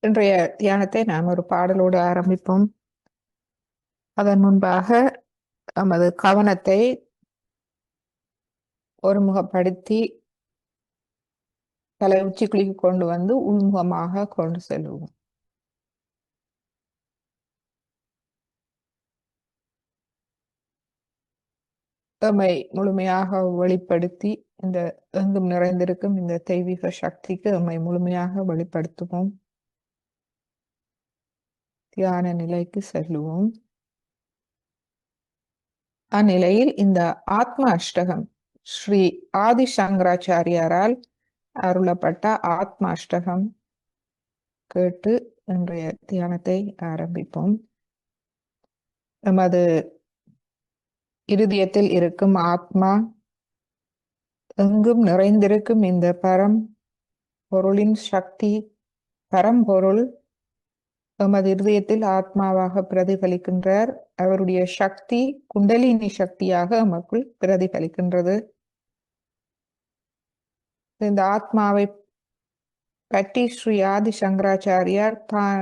இன்றைய தியானத்தை நாம் ஒரு பாடலோடு ஆரம்பிப்போம். அதன் முன்பாக நமது கவனத்தை ஒருமுகப்படுத்தி தலை உச்சிக்குழிக்கு கொண்டு வந்து உள்முகமாக கொண்டு செல்வோம். எம்மை முழுமையாக வெளிப்படுத்தி இந்த எங்கும் நிறைந்திருக்கும் இந்த தெய்வீக சக்திக்கு எம்மை முழுமையாக வெளிப்படுத்துவோம். தியான நிலைக்கு செல்லுவோம். அந்நிலையில் இந்த ஆத்ம அஷ்டகம் ஸ்ரீ ஆதி சங்கராச்சாரியாரால் அருளப்பட்ட ஆத்ம அஷ்டகம் கேட்டு இன்றைய தியானத்தை ஆரம்பிப்போம். நமது இருதயத்தில் இருக்கும் ஆத்மா, எங்கும் நிறைந்திருக்கும் இந்த பொருளின் சக்தி, பரம்பொருள் எமது இருதயத்தில் ஆத்மாவாக பிரதிபலிக்கின்றார். அவருடைய சக்தி குண்டலினி சக்தியாக நமக்குள் பிரதிபலிக்கின்றது. இந்த ஆத்மாவை பற்றி ஸ்ரீ ஆதி சங்கராச்சாரியார் தான்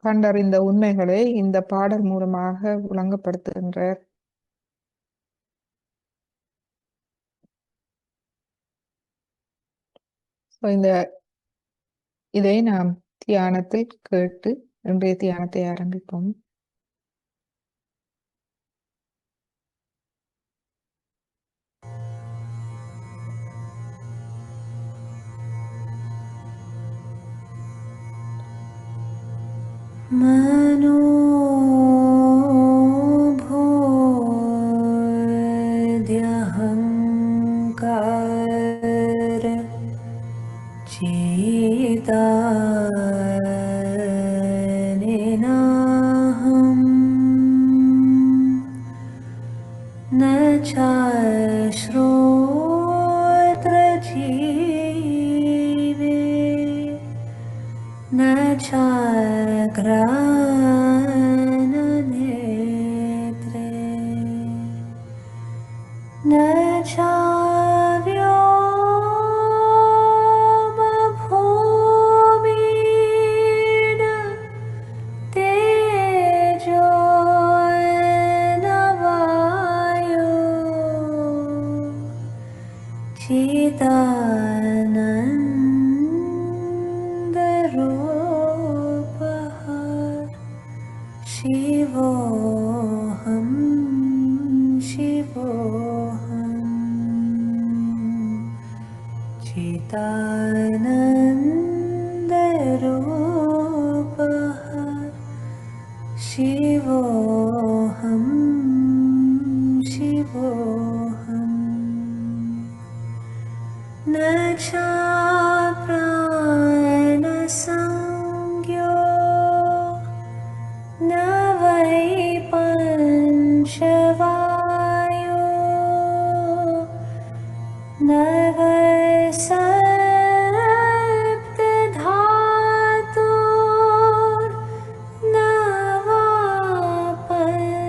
கண்டறிந்த உண்மைகளை இந்த பாடல் மூலமாக விளங்கப்படுத்துகின்றார். இதை நாம் தியானத்தில் கேட்டு இன்றைய தியானத்தை ஆரம்பிப்போம். मनोभूद्यहङ्कार चेतानेनाहं न चाश्रोत्रजीवे न चाघ्राणनेत्रे न चाव्योमभूमिन तेजो न वायो चिदानन्दरूपः शिवोऽहं शिवोऽहम् चिदानन्दरूपः शिवोऽहं शिवोऽहम् न चाप्राणसंज्ञो न वै पञ्चवायो न वै सप्तधातुर्न वा पञ्चकोशा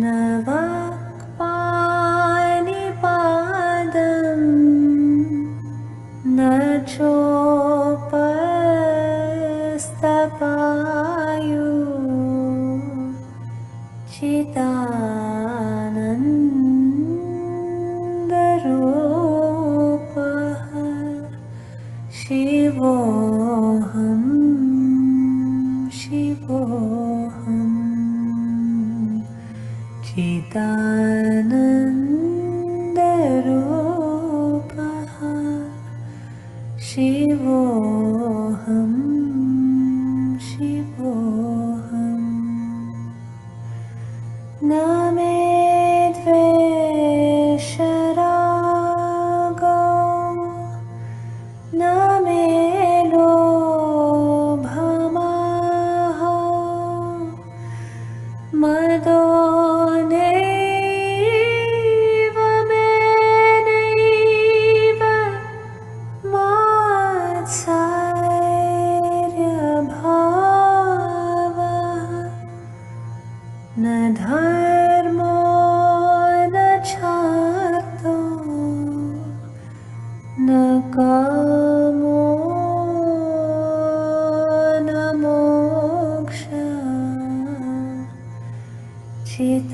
न वा पाणिपादं न चोपस्तपायु चिदानन्दरूपः शिवोऽहं शिवोऽहम् चिदानन्दरूपः शिवोऽहं शिवोऽहम् न मे द्वेषरागो न मे लोभमोहो मदो नैव मे नैव मात्सर्यभावः न धर्मो न छातो न चिदानन्दरूपः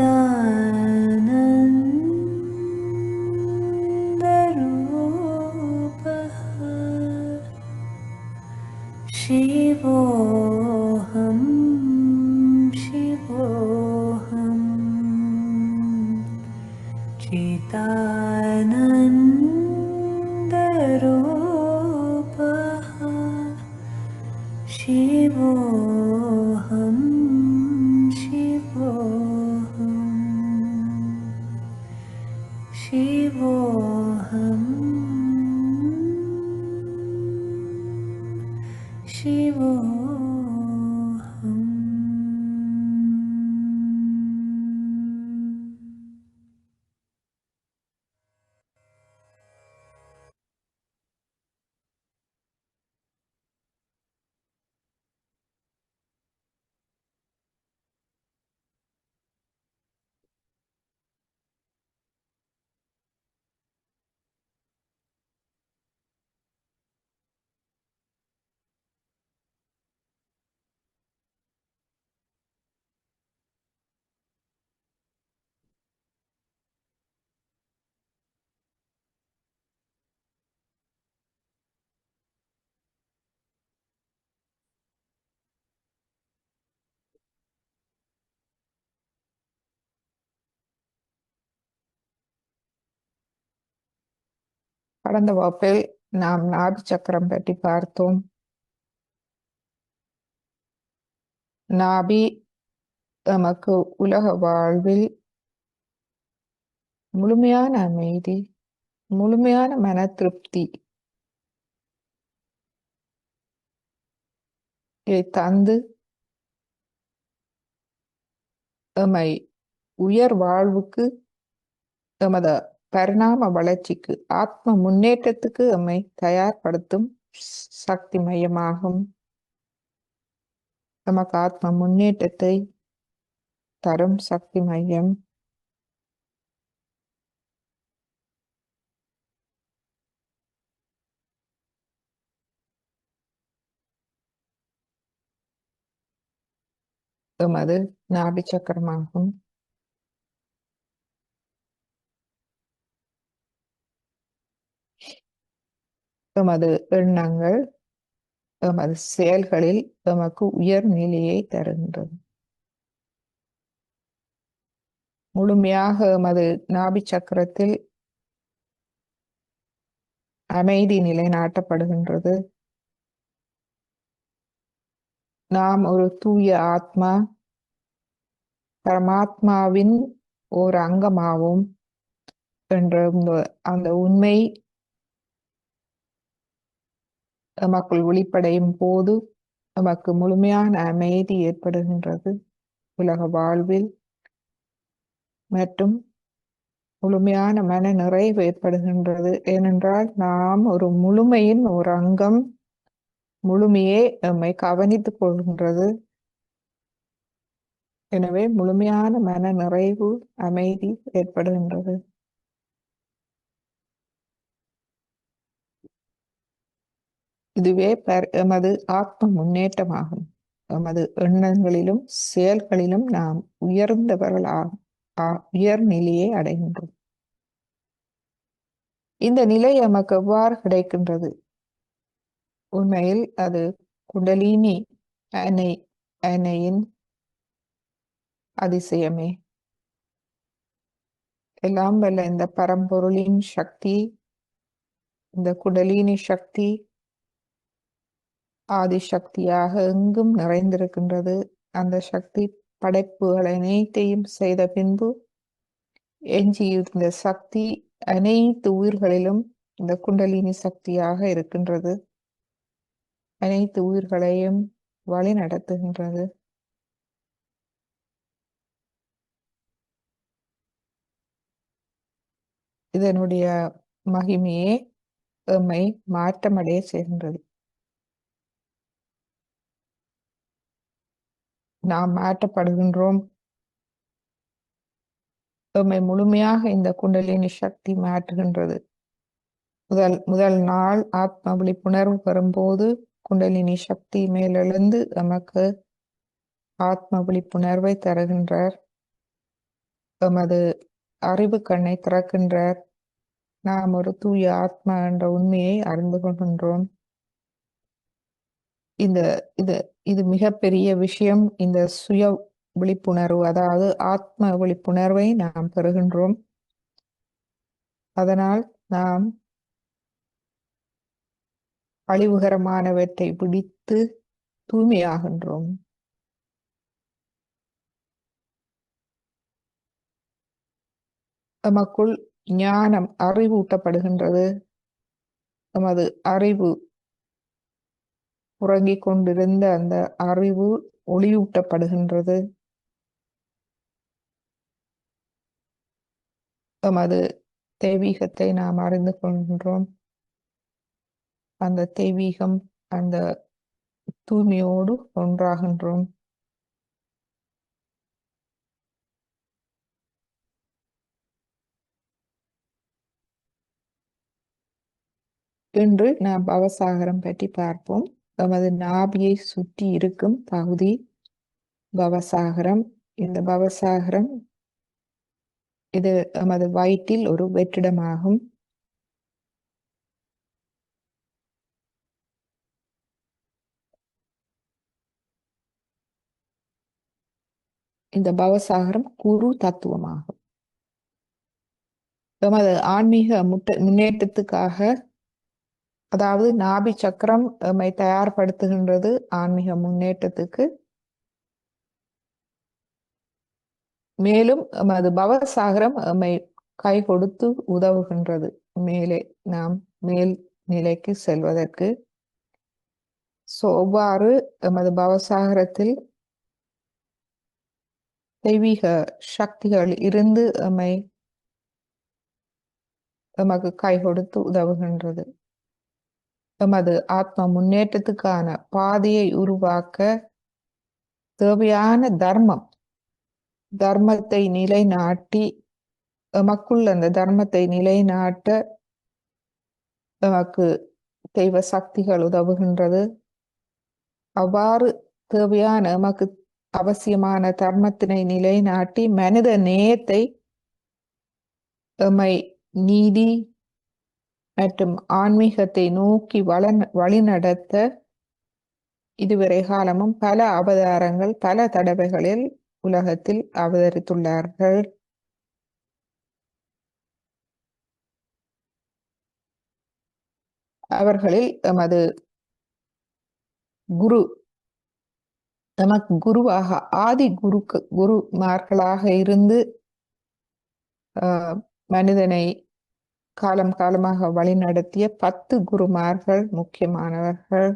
शिवोऽहं शिवोऽहम् चिदानन्दरूपः शिवोऽहं शिवोऽहम् शिवोऽहं शिवोऽहम् கடந்த வகுப்பில் நாம் நாபி சக்கரம் பற்றி பார்த்தோம். நாபி நமக்கு உலக வாழ்வில் முழுமையான அமைதி, முழுமையான மன திருப்தி தந்து எம்மை உயர் வாழ்வுக்கு, எமது பரிணாம வளர்ச்சிக்கு, ஆத்ம முன்னேற்றத்துக்கு எம்மை தயார்படுத்தும் சக்தி மையமாகும். நமக்கு ஆத்ம முன்னேற்றத்தை தரும் சக்தி மையம். எமது நாபி சக்கரமாகும். எமது எண்ணங்கள் எமது செயல்களில் எமக்கு உயர் நிலையை தருகின்றது. முழுமையாக எமது நாபி சக்கரத்தில் அமைதி நிலைநாட்டப்படுகின்றது. நாம் ஒரு தூய ஆத்மா, பரமாத்மாவின் ஒரு அங்கமாகும் என்ற அந்த உண்மை நமக்குள் வெளிப்படையும் போது நமக்கு முழுமையான அமைதி ஏற்படுகின்றது உலக வாழ்வில், மற்றும் முழுமையான மன நிறைவு ஏற்படுகின்றது. ஏனென்றால் நாம் ஒரு முழுமையின் ஒரு அங்கம், முழுமையே நம்மை கவனித்துக் கொள்கின்றது. எனவே முழுமையான மன நிறைவு, அமைதி ஏற்படுகின்றது. இதுவே எமது ஆத்ம முன்னேற்றமாகும். எமது எண்ணங்களிலும் செயல்களிலும் நாம் உயர் நிலையை அடைகின்றோம். இந்த நிலை எமக்கு எவ்வாறு கிடைக்கின்றது? உண்மையில் அது குண்டலினி அன்னையின் அதிசயமே. எல்லாம் வல்ல இந்த பரம்பொருளின் சக்தி, இந்த குண்டலினி சக்தி ஆதி சக்தியாக எங்கும் நிறைந்திருக்கின்றது. அந்த சக்தி படைப்புகள் அனைத்தையும் செய்த பின்பு எஞ்சியிருந்த சக்தி அனைத்து உயிர்களிலும் இந்த குண்டலினி சக்தியாக இருக்கின்றது. அனைத்து உயிர்களையும் வழி நடத்துகின்றது. இதனுடைய மகிமையே எம்மை மாற்றமடைய செய்கின்றது. நாம் மாற்றப்படுகின்றோம். எம்மை முழுமையாக இந்த குண்டலினி சக்தி மாற்றுகின்றது. முதல் நாள் ஆத்ம விழிப்புணர்வு பெறும்போது குண்டலினி சக்தி மேலெழுந்து நமக்கு ஆத்ம விழிப்புணர்வை தருகின்றார். எமது அறிவு கண்ணை திறக்கின்றார். நாம் ஒரு தூய ஆத்மா என்ற உண்மையை அறிந்து கொள்கின்றோம். இந்த இது இது மிகப்பெரிய விஷயம். இந்த சுய விழிப்புணர்வு, அதாவது ஆத்ம விழிப்புணர்வை நாம் பெறுகின்றோம். அதனால் நாம் அழிவுகரமானவற்றை பிடித்து தூய்மையாகின்றோம். எமக்குள் ஞானம் அறிவூட்டப்படுகின்றது. எமது அறிவு உறங்கிக் கொண்டிருந்த அந்த அறிவு ஒளியூட்டப்படுகின்றது. எமது தெய்வீகத்தை நாம் அறிந்து கொள்கின்றோம். அந்த தெய்வீகம், அந்த தூய்மையோடு ஒன்றாகின்றோம். இன்று நாம் பவசாகரம் பற்றி பார்ப்போம். எமது நாபியை சுற்றி இருக்கும் பகுதி பவசாகரம். இந்த பவசாகரம் இது எமது வயிற்றில் ஒரு வெற்றிடமாகும். இந்த பவசாகரம் குரு தத்துவமாகும். எமது ஆன்மீக முன்னேற்றத்துக்காக, அதாவது நாபி சக்கரம் எம்மை தயார்படுத்துகின்றது ஆன்மீக முன்னேற்றத்துக்கு. மேலும் எமது பவசாகரம் எம்மை கை கொடுத்து உதவுகின்றது மேலே நாம் மேல் நிலைக்கு செல்வதற்கு. அவ்வாறு எமது பவசாகரத்தில் தெய்வீக சக்திகள் இருந்து எமக்கு கை கொடுத்து உதவுகின்றது. எமது ஆத்ம முன்னேற்றத்துக்கான பாதையை உருவாக்க தேவையான தர்மத்தை நிலைநாட்டி, எமக்குள் அந்த தர்மத்தை நிலைநாட்ட எமக்கு தெய்வ சக்திகள் உதவுகின்றது. அவ்வாறு தேவையான எமக்கு அவசியமான தர்மத்தினை நிலைநாட்டி மனித நேயத்தை எம்மை நீதி மற்றும் ஆன்மீகத்தை நோக்கி வழிநடத்த இதுவரை காலமும் பல அவதாரங்கள் பல தடவைகளில் உலகத்தில் அவதரித்துள்ளார்கள். அவர்களில் எமது நமக்கு குருவாக ஆதி குருமார்களாக இருந்து மனிதனை காலம் காலமாக வழிநடத்திய 10 குருமார்கள் முக்கியமானவர்கள்.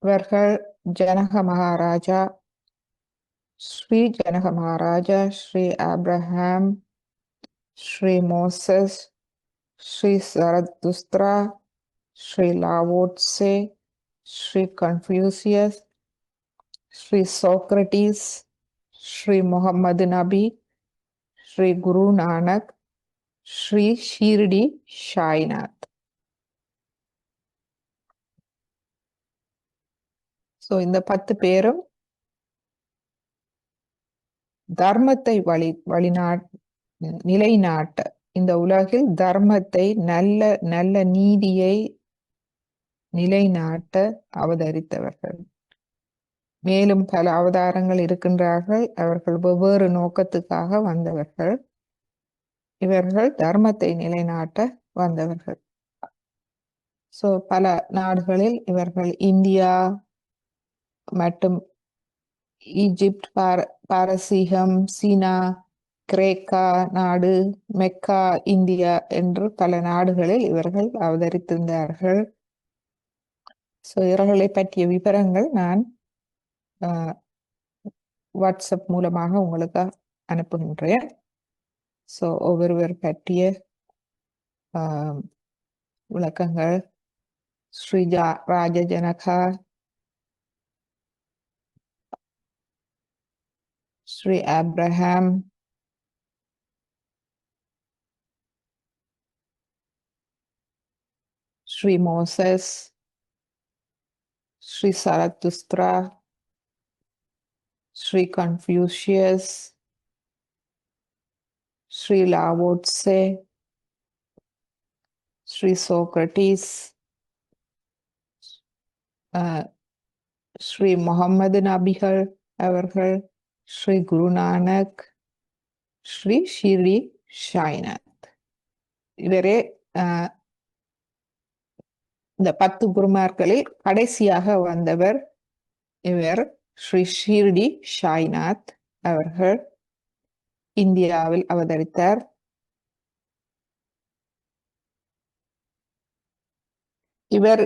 இவர்கள் Janaka Maharaja, Sri Janaka Maharaja, Sri Abraham, Sri Moses, Sri Zarathustra, Sri Lao Tse, Sri Confucius, Sri Socrates, Sri Muhammad நபி, ஸ்ரீ குரு நானக், ஸ்ரீ ஷீர்டி சாய்நாத். இந்த 10 பேரும் தர்மத்தை நிலைநாட்ட, இந்த உலகில் தர்மத்தை நல்ல நீதியை நிலைநாட்ட அவதரித்தவர்கள். மேலும் பல அவதாரங்கள் இருக்கின்றார்கள். அவர்கள் வெவ்வேறு நோக்கத்துக்காக வந்தவர்கள். இவர்கள் தர்மத்தை நிலைநாட்ட வந்தவர்கள். பல நாடுகளில் இவர்கள் இந்தியா மற்றும் ஈஜிப்ட், பாரசீகம், சீனா, கிரேக்கா நாடு, மெக்கா, இந்தியா என்று பல நாடுகளில் இவர்கள் அவதரித்திருந்தார்கள். இவர்களை பற்றிய விவரங்கள் நான் வாட்ஸ்அப் மூலமாக உங்களுக்கு அனுப்புகின்றேன். ஒவ்வொருவர் பற்றிய விளக்கங்கள். Sri Raja Janaka, Sri Abraham, Sri Moses, Sri Zarathustra, Sri Confucius, Sri Lao Tse, Sri Socrates, Sri Muhammad நபிகள் அவர்கள், ஸ்ரீ குருநானக், ஸ்ரீ ஷிர்டி சாய்நாத். இவரே இந்த 10 குருமார்களில் கடைசியாக வந்தவர் இவர். ஸ்ரீ ஷிர்டி சாய்நாத் அவர்கள் இந்தியாவில் அவதரித்தார். இவர்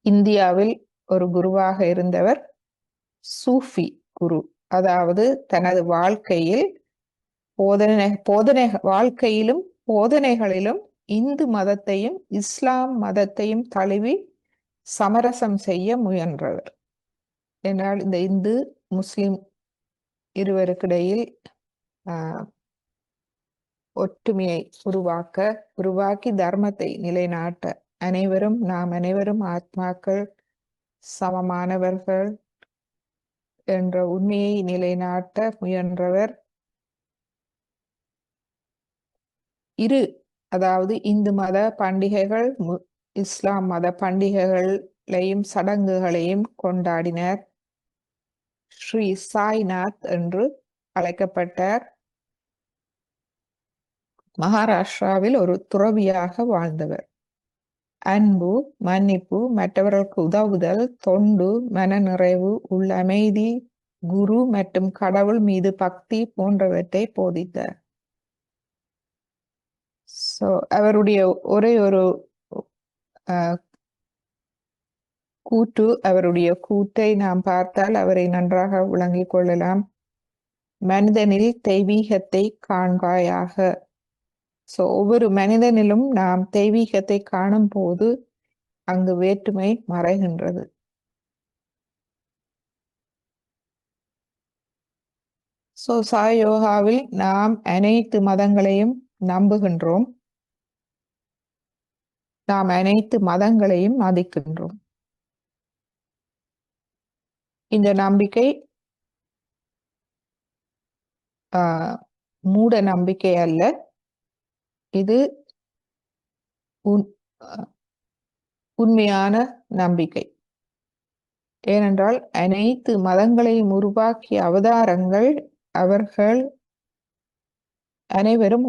இந்தியாவில் ஒரு குருவாக இருந்தவர், சூஃபி குரு. அதாவது தனது வாழ்க்கையில் வாழ்க்கையிலும் போதனைகளிலும் இந்து மதத்தையும் இஸ்லாம் மதத்தையும் தழுவி சமரசம் செய்ய முயன்றவர். என்றால் இந்த இந்து முஸ்லிம் இருவருக்கிடையில் ஒற்றுமையை உருவாக்கி தர்மத்தை நிலைநாட்ட, நாம் அனைவரும் ஆத்மாக்கள், சமமானவர்கள் என்ற உண்மையை நிலைநாட்ட முயன்றவர். அதாவது இந்து மத பண்டிகைகள் இஸ்லாம் மத பண்டிகைகளையும் சடங்குகளையும் கொண்டாடினார். ஸ்ரீ சாய்நாத் என்று அழைக்கப்பட்டார். மகாராஷ்டிராவில் ஒரு துறவியாக வாழ்ந்தவர். அன்பு, மன்னிப்பு, மற்றவர்களுக்கு உதவுதல், தொண்டு, மனநிறைவு, உள்ளமைதி, குரு மற்றும் கடவுள் மீது பக்தி போன்றவற்றை போதித்தார். அவருடைய ஒரே ஒரு அவருடைய கூற்றை நாம் பார்த்தால் அவரை நன்றாக விளங்கிக் கொள்ளலாம். மனிதனில் தெய்வீகத்தை காண்பாயாக. ஒவ்வொரு மனிதனிலும் நாம் தெய்வீகத்தை காணும் போது அங்கு வேற்றுமை மறைகின்றது. சாய் யோகாவில் நாம் அனைத்து மதங்களையும் நம்புகின்றோம். நாம் அனைத்து மதங்களையும் மதிக்கின்றோம். இந்த நம்பிக்கை மூட நம்பிக்கை அல்ல. இது உண்மையான நம்பிக்கை. ஏனென்றால் அனைத்து மதங்களையும் உருவாக்கிய அவதாரங்கள் அவர்கள் அனைவரும்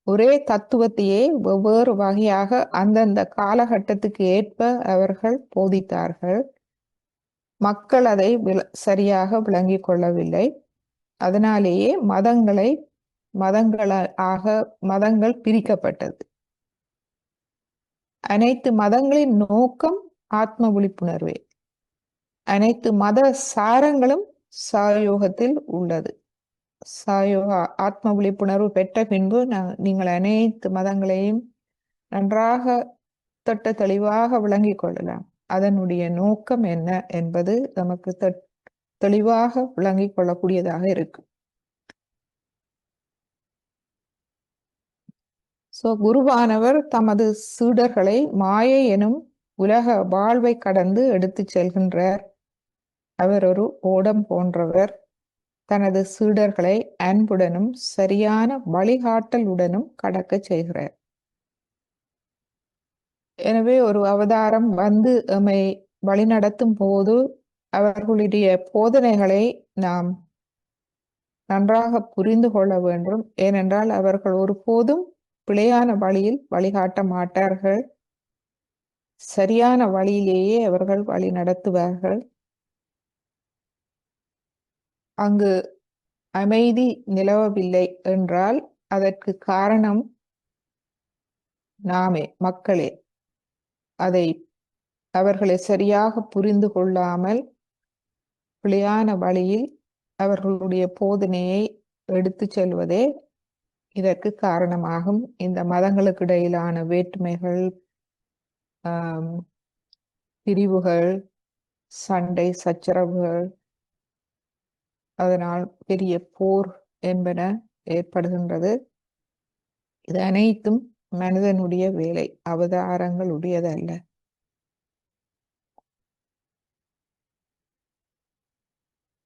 ஒரே தத்துவத்தையே வெவ்வேறு வகையாக அந்தந்த காலகட்டத்துக்கு ஏற்ப அவர்கள் போதித்தார்கள். மக்கள் அதை சரியாக விளங்கிக் கொள்ளவில்லை. அதனாலேயே மதங்கள் பிரிக்கப்பட்டது. அனைத்து மதங்களின் நோக்கம் ஆத்ம விழிப்புணர்வே. அனைத்து மத சாரங்களும் சாயோகத்தில் உள்ளது. சாயோகா ஆத்ம விழிப்புணர்வு பெற்ற பின்பு நீங்கள் அனைத்து மதங்களையும் நன்றாக தெளிவாக விளங்கிக் கொள்ளலாம். அதனுடைய நோக்கம் என்ன என்பது நமக்கு தெளிவாக விளங்கிக் கொள்ளக்கூடியதாக இருக்கும். குருவானவர் தமது சீடர்களை மாயை எனும் உலக வாழ்வை கடந்து எடுத்துச் செல்கின்றார். அவர் ஒரு ஓடம் போன்றவர். தனது சீடர்களை அன்புடனும் சரியான வழிகாட்டலுடனும் கடக்க செய்கிறார். எனவே ஒரு அவதாரம் வந்து எம்மை வழிநடத்தும் போது அவர்களுடைய போதனைகளை நாம் நன்றாக புரிந்து கொள்ள வேண்டும். ஏனென்றால் அவர்கள் ஒருபோதும் பிழையான வழியில் வழிகாட்ட மாட்டார்கள். சரியான வழியிலேயே அவர்கள் வழி நடத்துவார்கள். அங்கு அமைதி நிலவவில்லை என்றால் அதற்கு காரணம் நாமே, மக்களே. அவர்களை சரியாக புரிந்து கொள்ளாமல் பிழையான வழியில் அவர்களுடைய போதனையை எடுத்து செல்வதே இதற்கு காரணமாகும். இந்த மதங்களுக்கு இடையிலான வேற்றுமைகள், பிரிவுகள், சண்டை சச்சரவுகள், அதனால் பெரிய போர் என்பன ஏற்படுகின்றது. இது அனைத்தும் மனிதனுடைய வேலை, அவதாரங்களுடையதல்ல.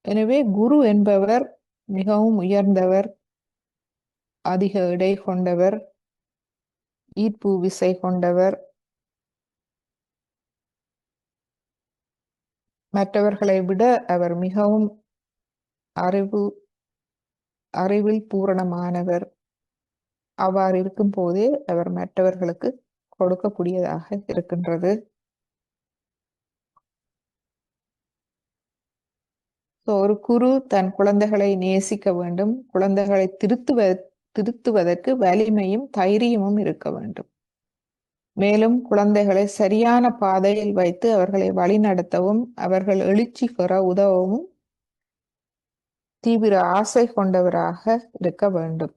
எனவே குரு என்பவர் மிகவும் உயர்ந்தவர், அதிக எடை கொண்டவர், ஈர்ப்பு விசை கொண்டவர், மற்றவர்களை விட அவர் மிகவும் அறிவில் பூரணமானவர். அவ்வாறு இருக்கும் போதே அவர் மற்றவர்களுக்கு கொடுக்கக்கூடியதாக இருக்கின்றது. ஒரு குரு தன் குழந்தைகளை நேசிக்க வேண்டும், குழந்தைகளை திருத்துவதற்கு வலிமையும் தைரியமும் இருக்க வேண்டும். மேலும் குழந்தைகளை சரியான பாதையில் வைத்து அவர்களை வழிநடத்தவும் அவர்கள் எழுச்சி பெற உதவவும் தீவிர ஆசை கொண்டவராக இருக்க வேண்டும்.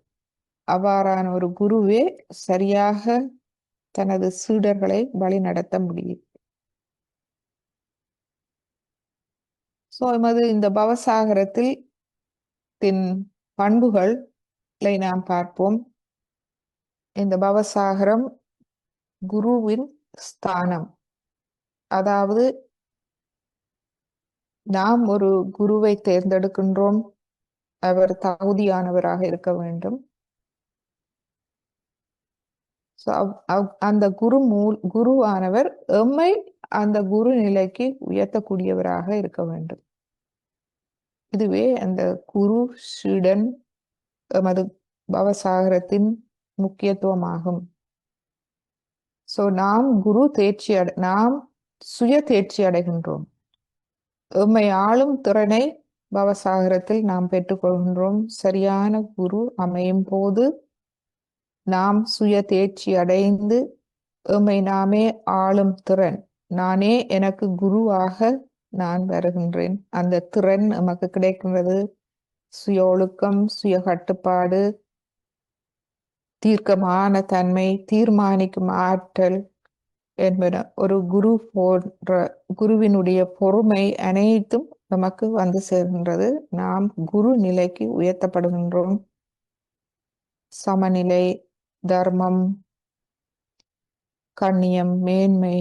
அவ்வாறான ஒரு குருவே சரியாக தனது சீடர்களை வழிநடத்த முடியும். எமது இந்த பவசாகரத்தில் பண்புகளை நாம் பார்ப்போம். இந்த பவசாகரம் குருவின் ஸ்தானம். அதாவது நாம் ஒரு குருவை தேர்ந்தெடுக்கின்றோம், அவர் தகுதியானவராக இருக்க வேண்டும். அந்த குருவானவர் எம்மை அந்த குரு நிலைக்கு உயர்த்தக்கூடியவராக இருக்க வேண்டும். இதுவே அந்த குரு சீடன் எமது பவசாகரத்தின் முக்கியத்துவமாகும். நாம் நாம் சுய தேர்ச்சி அடைகின்றோம். எம்மை ஆளும் திறனை பவசாகரத்தில் நாம் பெற்றுக்கொள்கின்றோம். சரியான குரு அமையும் போது நாம் சுய தேர்ச்சி அடைந்து எம்மை நாமே ஆளும் திறன், நானே எனக்கு குருவாக நான் வருகின்றேன், அந்த திறன் நமக்கு கிடைக்கின்றது. சுய ஒழுக்கம், சுய கட்டுப்பாடு, தீர்க்கமான தன்மை, தீர்மானிக்கும் ஆற்றல் என்பன ஒரு குரு போன்ற குருவினுடைய பொறுமை அனைத்தும் நமக்கு வந்து சேர்கின்றது. நாம் குரு நிலைக்கு உயர்த்தப்படுகின்றோம். சமநிலை, தர்மம், கண்ணியம், மேன்மை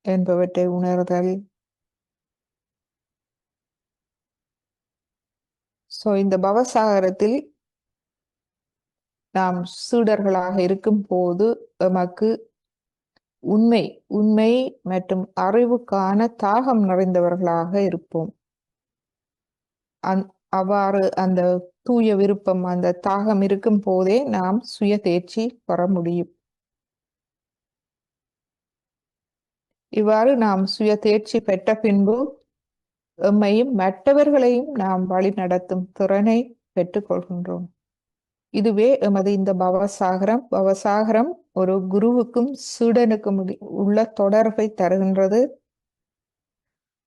என்பவற்றை உணர்தல். இந்த பவசாகரத்தில் நாம் சீடர்களாக இருக்கும் போது நமக்கு உண்மை மற்றும் அறிவுக்கான தாகம் நிறைந்தவர்களாக இருப்போம். அவ்வாறு அந்த தூய விருப்பம், அந்த தாகம் இருக்கும் போதே நாம் சுய தேர்ச்சி பெற முடியும். இவ்வாறு நாம் சுய தேர்ச்சி பெற்ற பின்பு எம்மையும் மற்றவர்களையும் நாம் வழி நடத்தும் திறனை பெற்றுக்கொள்கின்றோம். இதுவே எமது இந்த பவசாகரம் ஒரு குருவுக்கும் சீடனுக்கும் உள்ள தொடர்பை தருகின்றது.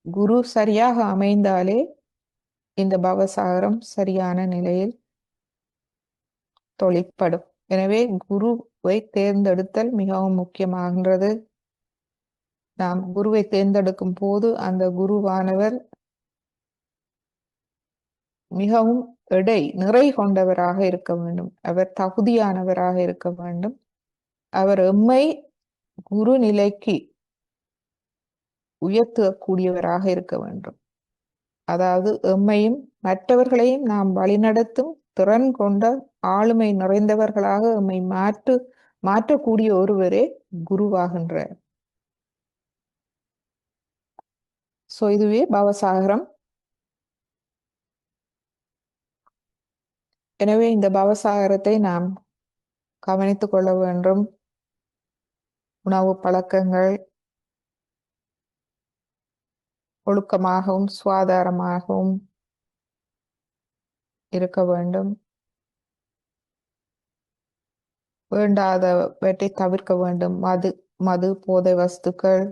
குரு சரியாக அமைந்தாலே இந்த பவசாகரம் சரியான நிலையில் தொழிற்படும். எனவே குருவை தேர்ந்தெடுத்தல் மிகவும் முக்கியமாகின்றது. நாம் குருவை தேர்ந்தெடுக்கும் போது அந்த குருவானவர் மிகவும் நிறை கொண்டவராக இருக்க வேண்டும். அவர் தகுதியானவராக இருக்க வேண்டும். அவர் எம்மை குரு நிலைக்கு உயர்த்தக்கூடியவராக இருக்க வேண்டும். அதாவது எம்மையும் மற்றவர்களையும் நாம் வழிநடத்தும் திறன் கொண்ட ஆளுமை நிறைந்தவர்களாக எம்மை மாற்றக்கூடிய ஒருவரே குருவாகின்றார். இதுவே பவசாகரம். எனவே இந்த பவசாகரத்தை நாம் கவனித்துக் கொள்ள வேண்டும். உணவு பழக்கங்கள் ஒழுக்கமாகவும் சுகாதாரமாகவும் இருக்க வேண்டும். வேண்டாதவற்றை தவிர்க்க வேண்டும். மது போதை வஸ்துக்கள்,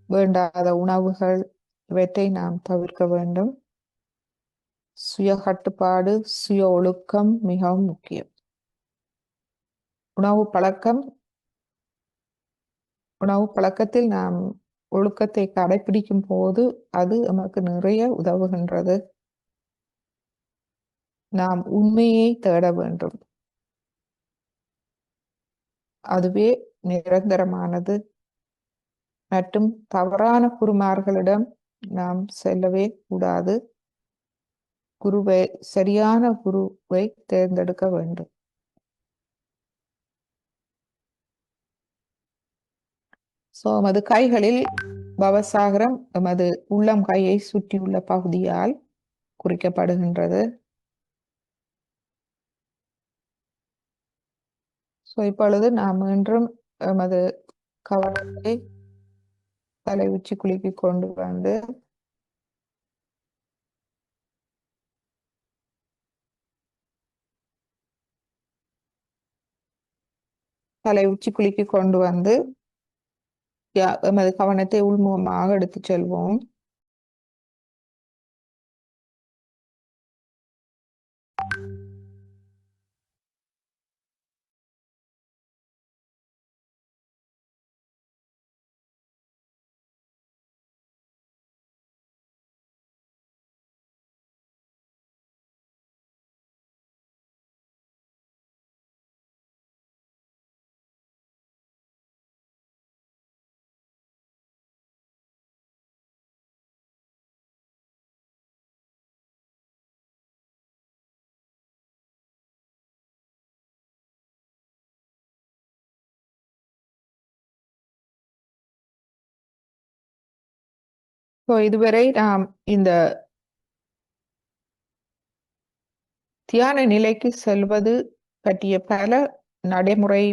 வேண்டாத உணவுகள், இவற்றை நாம் தவிர்க்க வேண்டும். சுய கட்டுப்பாடு, சுய ஒழுக்கம் மிகவும் முக்கியம். உணவு பழக்கத்தில் நாம் ஒழுக்கத்தை கடைபிடிக்கும் போது அது நமக்கு நிறைய உதவுகின்றது. நாம் உண்மையை தேட வேண்டும். அதுவே நிரந்தரமானது. மற்றும் தவறான குருமார்களிடம் நாம் செல்லவே கூடாது. சரியான குருவை தேர்ந்தெடுக்க வேண்டும். எமது கைகளில் பவசாகரம் எமது உள்ளம் கையை சுற்றியுள்ள பகுதியால் குறிக்கப்படுகின்றது. இப்பொழுது நாம் மீண்டும் எமது கவனத்தை தலை உச்சி குலுக்கி கொண்டு வந்து எமது கவனத்தை உள்முகமாக எடுத்துச் செல்வோம். இதுவரை நாம் இந்த தியான நிலைக்கு செல்வது பற்றிய பல நடைமுறை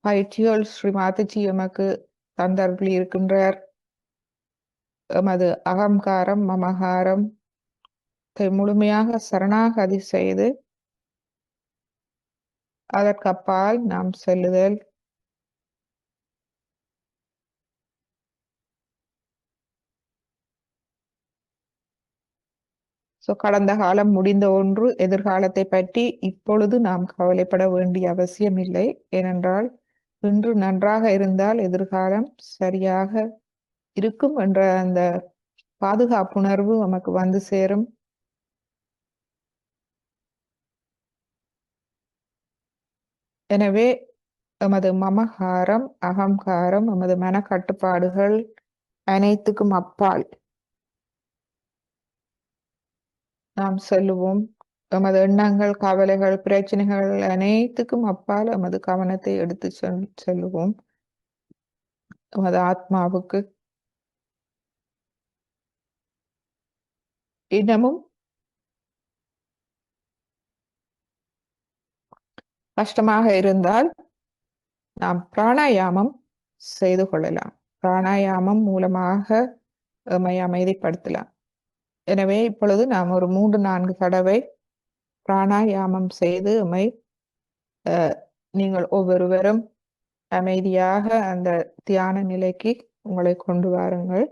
பயிற்சிகள் ஸ்ரீ மாதாஜி எமக்கு தந்தருளி இருக்கின்றார். எமது அகங்காரம் மமகாரம் முழுமையாக சரணாகதி செய்து அதற்கப்பால் நாம் செல்லுதல். கடந்த காலம் முடிந்த ஒன்று. எதிர்காலத்தை பற்றி இப்பொழுது நாம் கவலைப்பட வேண்டிய அவசியமில்லை. ஏனென்றால் இன்று நன்றாக இருந்தால் எதிர்காலம் சரியாக இருக்கும் என்ற அந்த பாதுகாப்புணர்வு நமக்கு வந்து சேரும். எனவே எமது மமகாரம் அகங்காரம் எமது மனக்கட்டுப்பாடுகள் அனைத்துக்கும் அப்பால் நாம் செல்லுவோம். எமது எண்ணங்கள் கவலைகள் பிரச்சனைகள் அனைத்துக்கும் அப்பால் எமது கவனத்தை எடுத்து செல்லுவோம் எமது ஆத்மாவுக்கு. இன்னமும் கஷ்டமாக இருந்தால் நாம் பிராணாயாமம் செய்து கொள்ளலாம். பிராணாயாமம் மூலமாக எம்மை அமைதிப்படுத்தலாம். எனவே இப்பொழுது நாம் ஒரு 3-4 தடவை பிராணாயாமம் செய்து எம்மை நீங்கள் ஒவ்வொருவரும் அமைதியாக அந்த தியான நிலைக்கு உங்களை கொண்டு வாருங்கள்.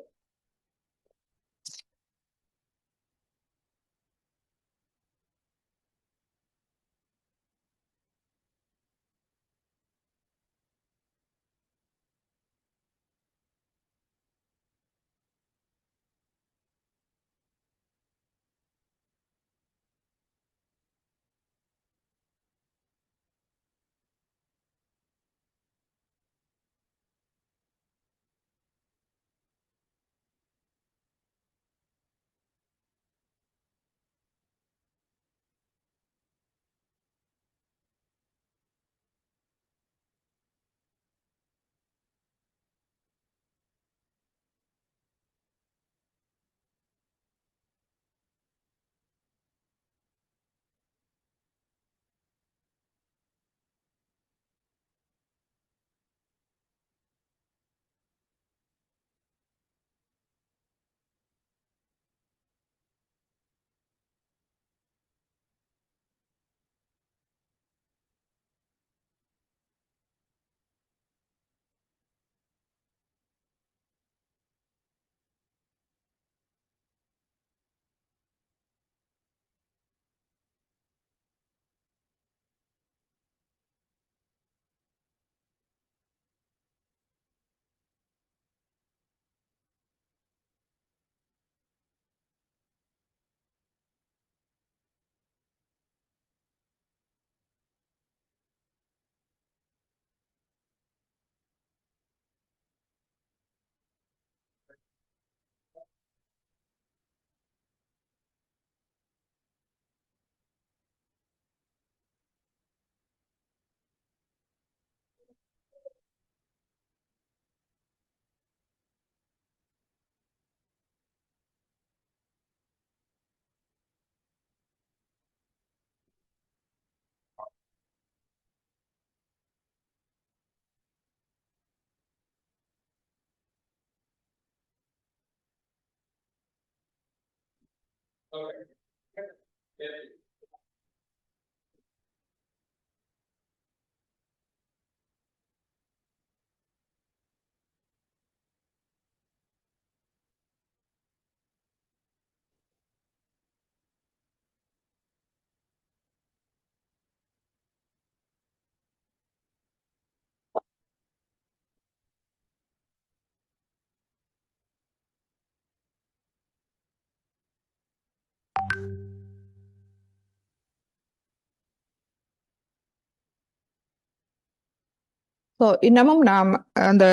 இன்னமும் நாம் அந்த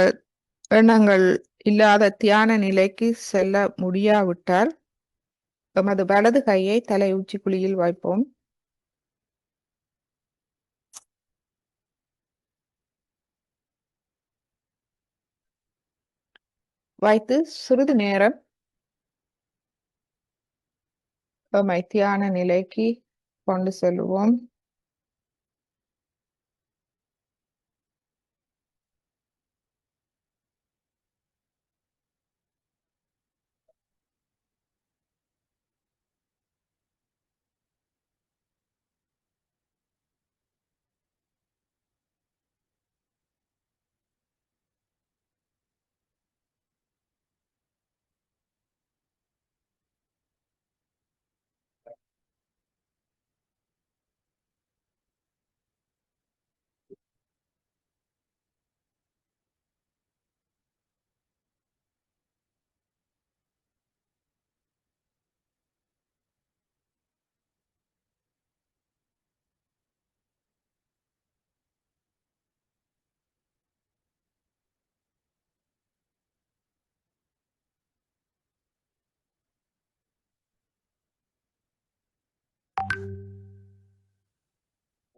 எண்ணங்கள் இல்லாத தியான நிலைக்கு செல்ல முடியாவிட்டால் எமது வலது கையை தலை உச்சி குழியில் வைப்போம். வைத்து சிறிது நேரம் எம்மை தியான நிலைக்கு கொண்டு செல்வோம்.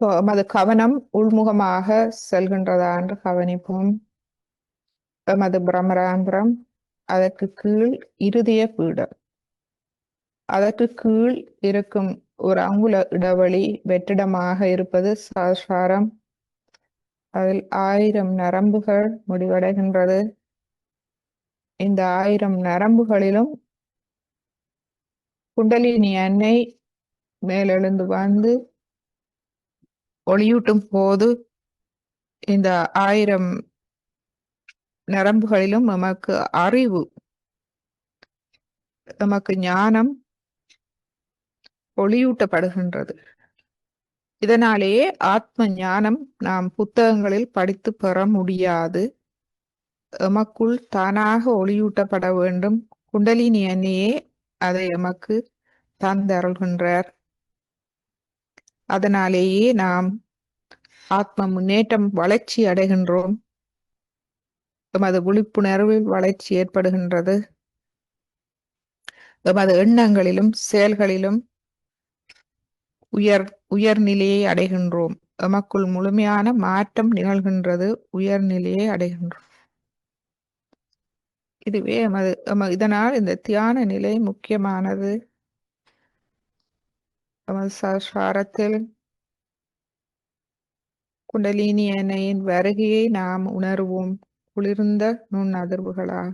எமது கவனம் உள்முகமாக செல்கின்றதா என்று கவனிப்போம். எமது பிரமராந்திரம், அதற்கு கீழ் இருதய பீடம், அதற்கு கீழ் இருக்கும் ஒரு அங்குல இடைவெளி வெற்றிடமாக இருப்பது சஹஸ்ராரம். அதில் 1000 நரம்புகள் முடிவடைகின்றது. இந்த 1000 நரம்புகளிலும் குண்டலினி அன்னை மேலெழுந்து வந்து ஒளியூட்டும் போது இந்த 1000 நரம்புகளிலும் நமக்கு அறிவு, நமக்கு ஞானம் ஒளியூட்டப்படுகின்றது. இதனாலேயே ஆத்ம ஞானம் நாம் புத்தகங்களில் படித்து பெற முடியாது. எமக்குள் தானாக ஒளியூட்டப்பட வேண்டும். குண்டலினி அன்னையே அதை எமக்கு தந்தருள்கின்றார். அதனாலேயே நாம் ஆத்ம முன்னேற்றம் வளர்ச்சி அடைகின்றோம். எமது விழிப்புணர்வில் வளர்ச்சி ஏற்படுகின்றது. எமது எண்ணங்களிலும் செயல்களிலும் உயர்நிலையை அடைகின்றோம். எமக்குள் முழுமையான மாற்றம் நிகழ்கின்றது. உயர்நிலையை அடைகின்றோம். இதுவே இதனால் இந்த தியான நிலை முக்கியமானது. எமது சஹஸ்ராரத்தில் குண்டலினி அன்னையின் வருகையை நாம் உணர்வோம், குளிர்ந்த நுண் அதிர்வுகளாக.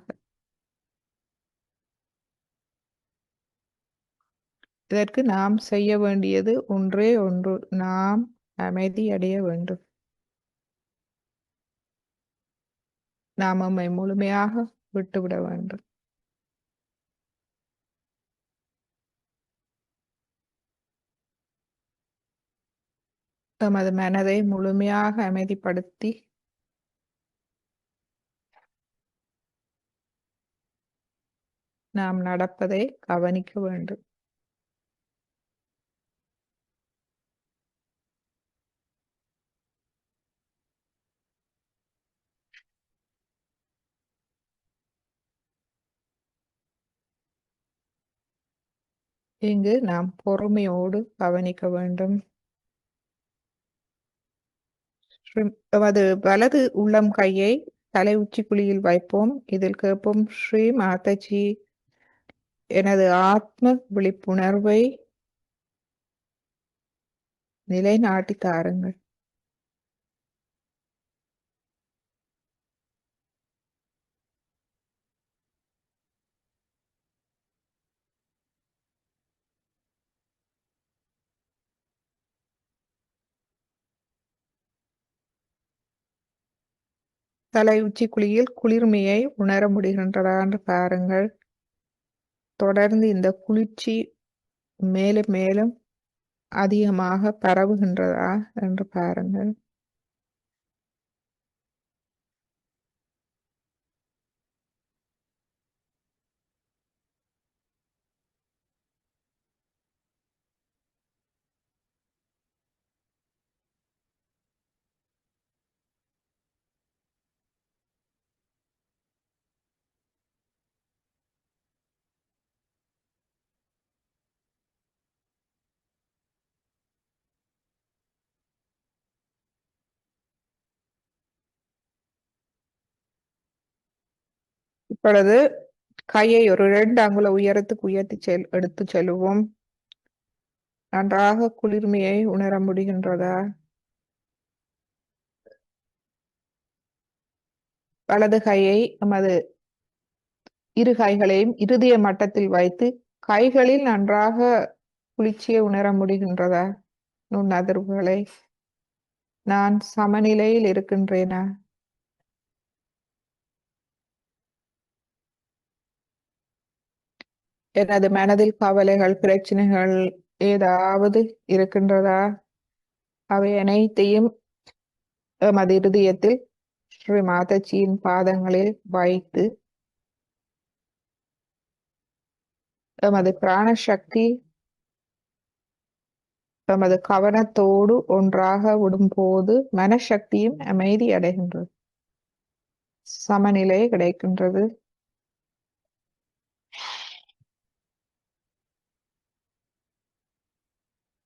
இதற்கு நாம் செய்ய வேண்டியது ஒன்றே ஒன்று, நாம் அமைதி அடைய வேண்டும். நாம் நம்மை முழுமையாக விட்டுவிட வேண்டும். நமது மனதை முழுமையாக அமைதிப்படுத்தி நாம் நடப்பதை கவனிக்க வேண்டும். இங்கு நாம் பொறுமையோடு கவனிக்க வேண்டும். நமது வலது உள்ளம் கையை தலை உச்சி குழியில் வைப்போம். இதில் கேட்போம், ஸ்ரீ மாதாஜி, எனது ஆத்ம விழிப்புணர்வை நிலைநாட்டி தாருங்கள். தலை உச்சி குழியில் குளிர்மையை உணர முடிகின்றதா என்று பாருங்கள். தொடர்ந்து இந்த குளிர்ச்சி மேலும் மேலும் அதிகமாக பரவுகின்றதா என்று பாருங்கள். இப்பொழுது கையை ஒரு 2 அங்குல உயரத்துக்கு உயர்த்தி எடுத்து செல்வோம். நன்றாக குளிர்மையை உணர முடிகின்றதா? வலது கையை நமது இரு கைகளையும் இருதய மட்டத்தில் வைத்து கைகளில் நன்றாக குளிர்ச்சியை உணர முடிகின்றதா? நுண்ணதிர்வுகளை நான் சமநிலையில் இருக்கின்றேனா? எனது மனதில் கவலைகள், பிரச்சனைகள் ஏதாவது இருக்கின்றதா? அவை அனைத்தையும் எமது இருதயத்தில் ஸ்ரீ மாதாஜியின் பாதங்களில் வைத்து எமது பிராணசக்தி எமது கவனத்தோடு ஒன்றாக விடும்போது மனசக்தியும் அமைதி அடைகின்றது, சமநிலை கிடைக்கின்றது.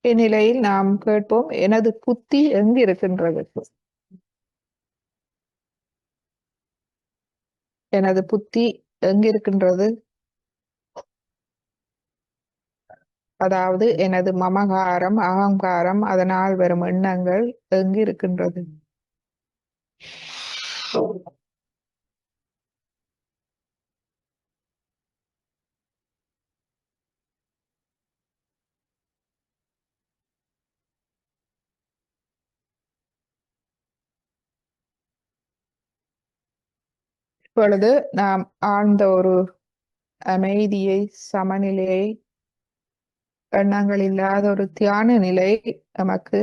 இந்நிலையில் நாம் கேட்போம், எனது புத்தி எங்கு இருக்கின்றது? எனது புத்தி எங்கிருக்கின்றது? அதாவது எனது மமகாரம், அகங்காரம், அதனால் வரும் எண்ணங்கள் எங்கு இருக்கின்றது? இப்பொழுது நாம் ஆழ்ந்த ஒரு அமைதியை, சமநிலையை, எண்ணங்கள் இல்லாத ஒரு தியான நிலை நமக்கு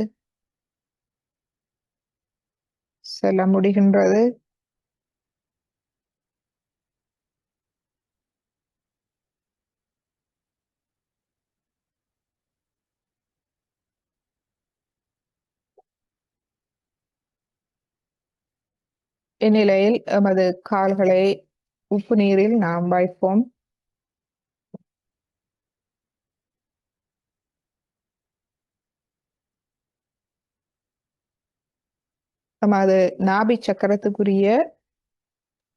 செல்ல முடிகின்றது. இந்நிலையில் எமது கால்களை உப்பு நீரில் நாம் வைப்போம். எமது நாபி சக்கரத்துக்குரிய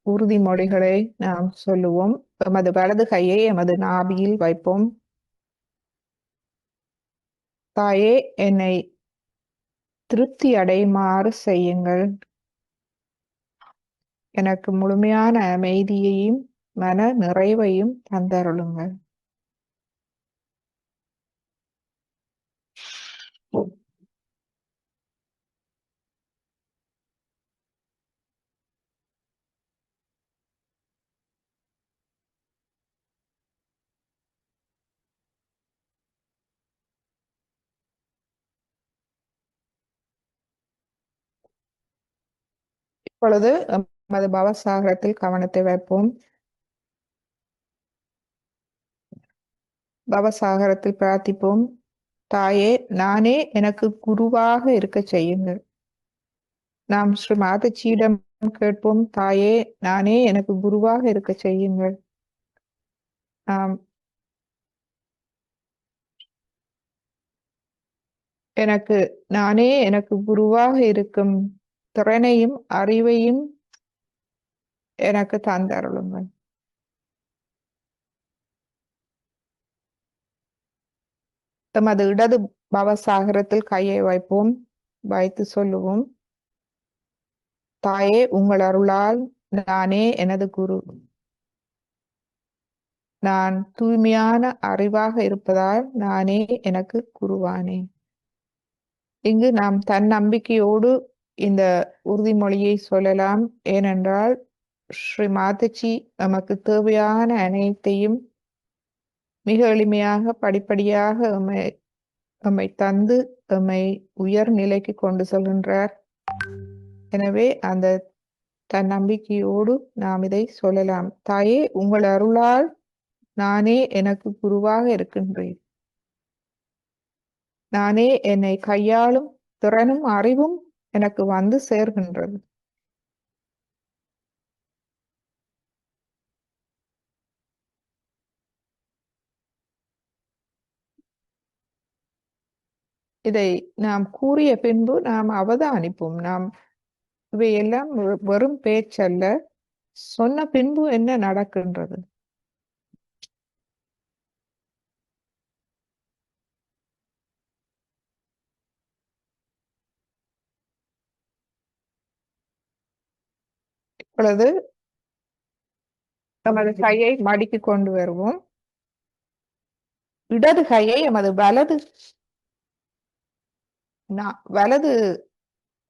உறுதிமொழிகளை நாம் சொல்லுவோம். எமது வலது கையை எமது நாபியில் வைப்போம். தாயே, என்னை திருப்தி அடையுமாறு செய்யுங்கள். எனக்கு முழுமையான அமைதியையும் மன நிறைவையும் தந்தருளுங்கள். இப்பொழுது எமது பவசாகரத்தில் கவனத்தை வைப்போம். பவசாகரத்தில் பிரார்த்திப்போம். தாயே, நானே எனக்கு குருவாக இருக்க செய்யுங்கள். நாம் ஸ்ரீ மாதாஜியிடம் கேட்போம், தாயே, நானே எனக்கு குருவாக இருக்க செய்யுங்கள். நாம் நானே எனக்கு குருவாக இருக்கும் திறனையும் அறிவையும் எனக்கு தந்தருளுங்கள். எமது இடது பவசாகரத்தில் கையை வைப்போம். வைத்து சொல்லுவோம், தாயே, உங்கள் அருளால் நானே எனது குரு. நான் தூய்மையான அறிவாக இருப்பதால் நானே எனக்கு குருவானேன். இங்கு நாம் தன்னம்பிக்கையோடு இந்த உறுதிமொழியை சொல்லலாம். ஏனென்றால் ஸ்ரீ மாதாஜி நமக்கு தேவையான அனைத்தையும் மிக எளிமையாக படிப்படியாக எம்மை தந்து எம்மை உயர் நிலைக்கு கொண்டு செல்கின்றார். எனவே அந்த தன்னம்பிக்கையோடு நாம் இதை சொல்லலாம். தாயே, உங்கள் அருளால் நானே எனக்கு குருவாக இருக்கின்றேன். நானே என்னை கையாளும் திறனும் அறிவும் எனக்கு வந்து சேர்கின்றது. இதை நாம் கூறிய பின்பு நாம் அவதானிப்போம். நாம் இவையெல்லாம் வெறும் பேச்சல்ல, சொன்ன பின்பு என்ன நடக்கின்றது. இப்பொழுது நமது கையை மடிக்கு கொண்டு வருவோம். இடது கையை எமது வலது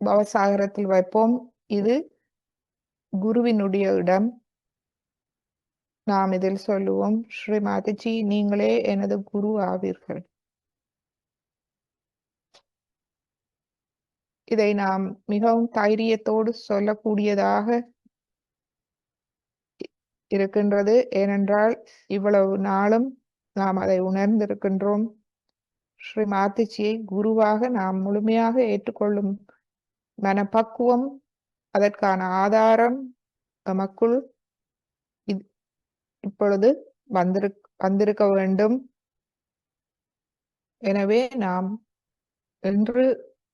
பவசாகரத்தில் வைப்போம். இது குருவினுடைய இடம். நாம் இதில் சொல்லுவோம், ஸ்ரீ மாதாஜி, நீங்களே எனது குரு ஆவீர்கள். இதை நாம் மிகவும் தைரியத்தோடு சொல்லக்கூடியதாக இருக்கின்றது. ஏனென்றால் இவ்வளவு நாளும் நாம் அதை உணர்ந்திருக்கின்றோம். ஸ்ரீ மாதாஜியை குருவாக நாம் முழுமையாக ஏற்றுக்கொள்ளும் மனப்பக்குவம், அதற்கான ஆதாரம் நமக்குள் இப்பொழுது வந்திருக்க வேண்டும். எனவே நாம் இன்று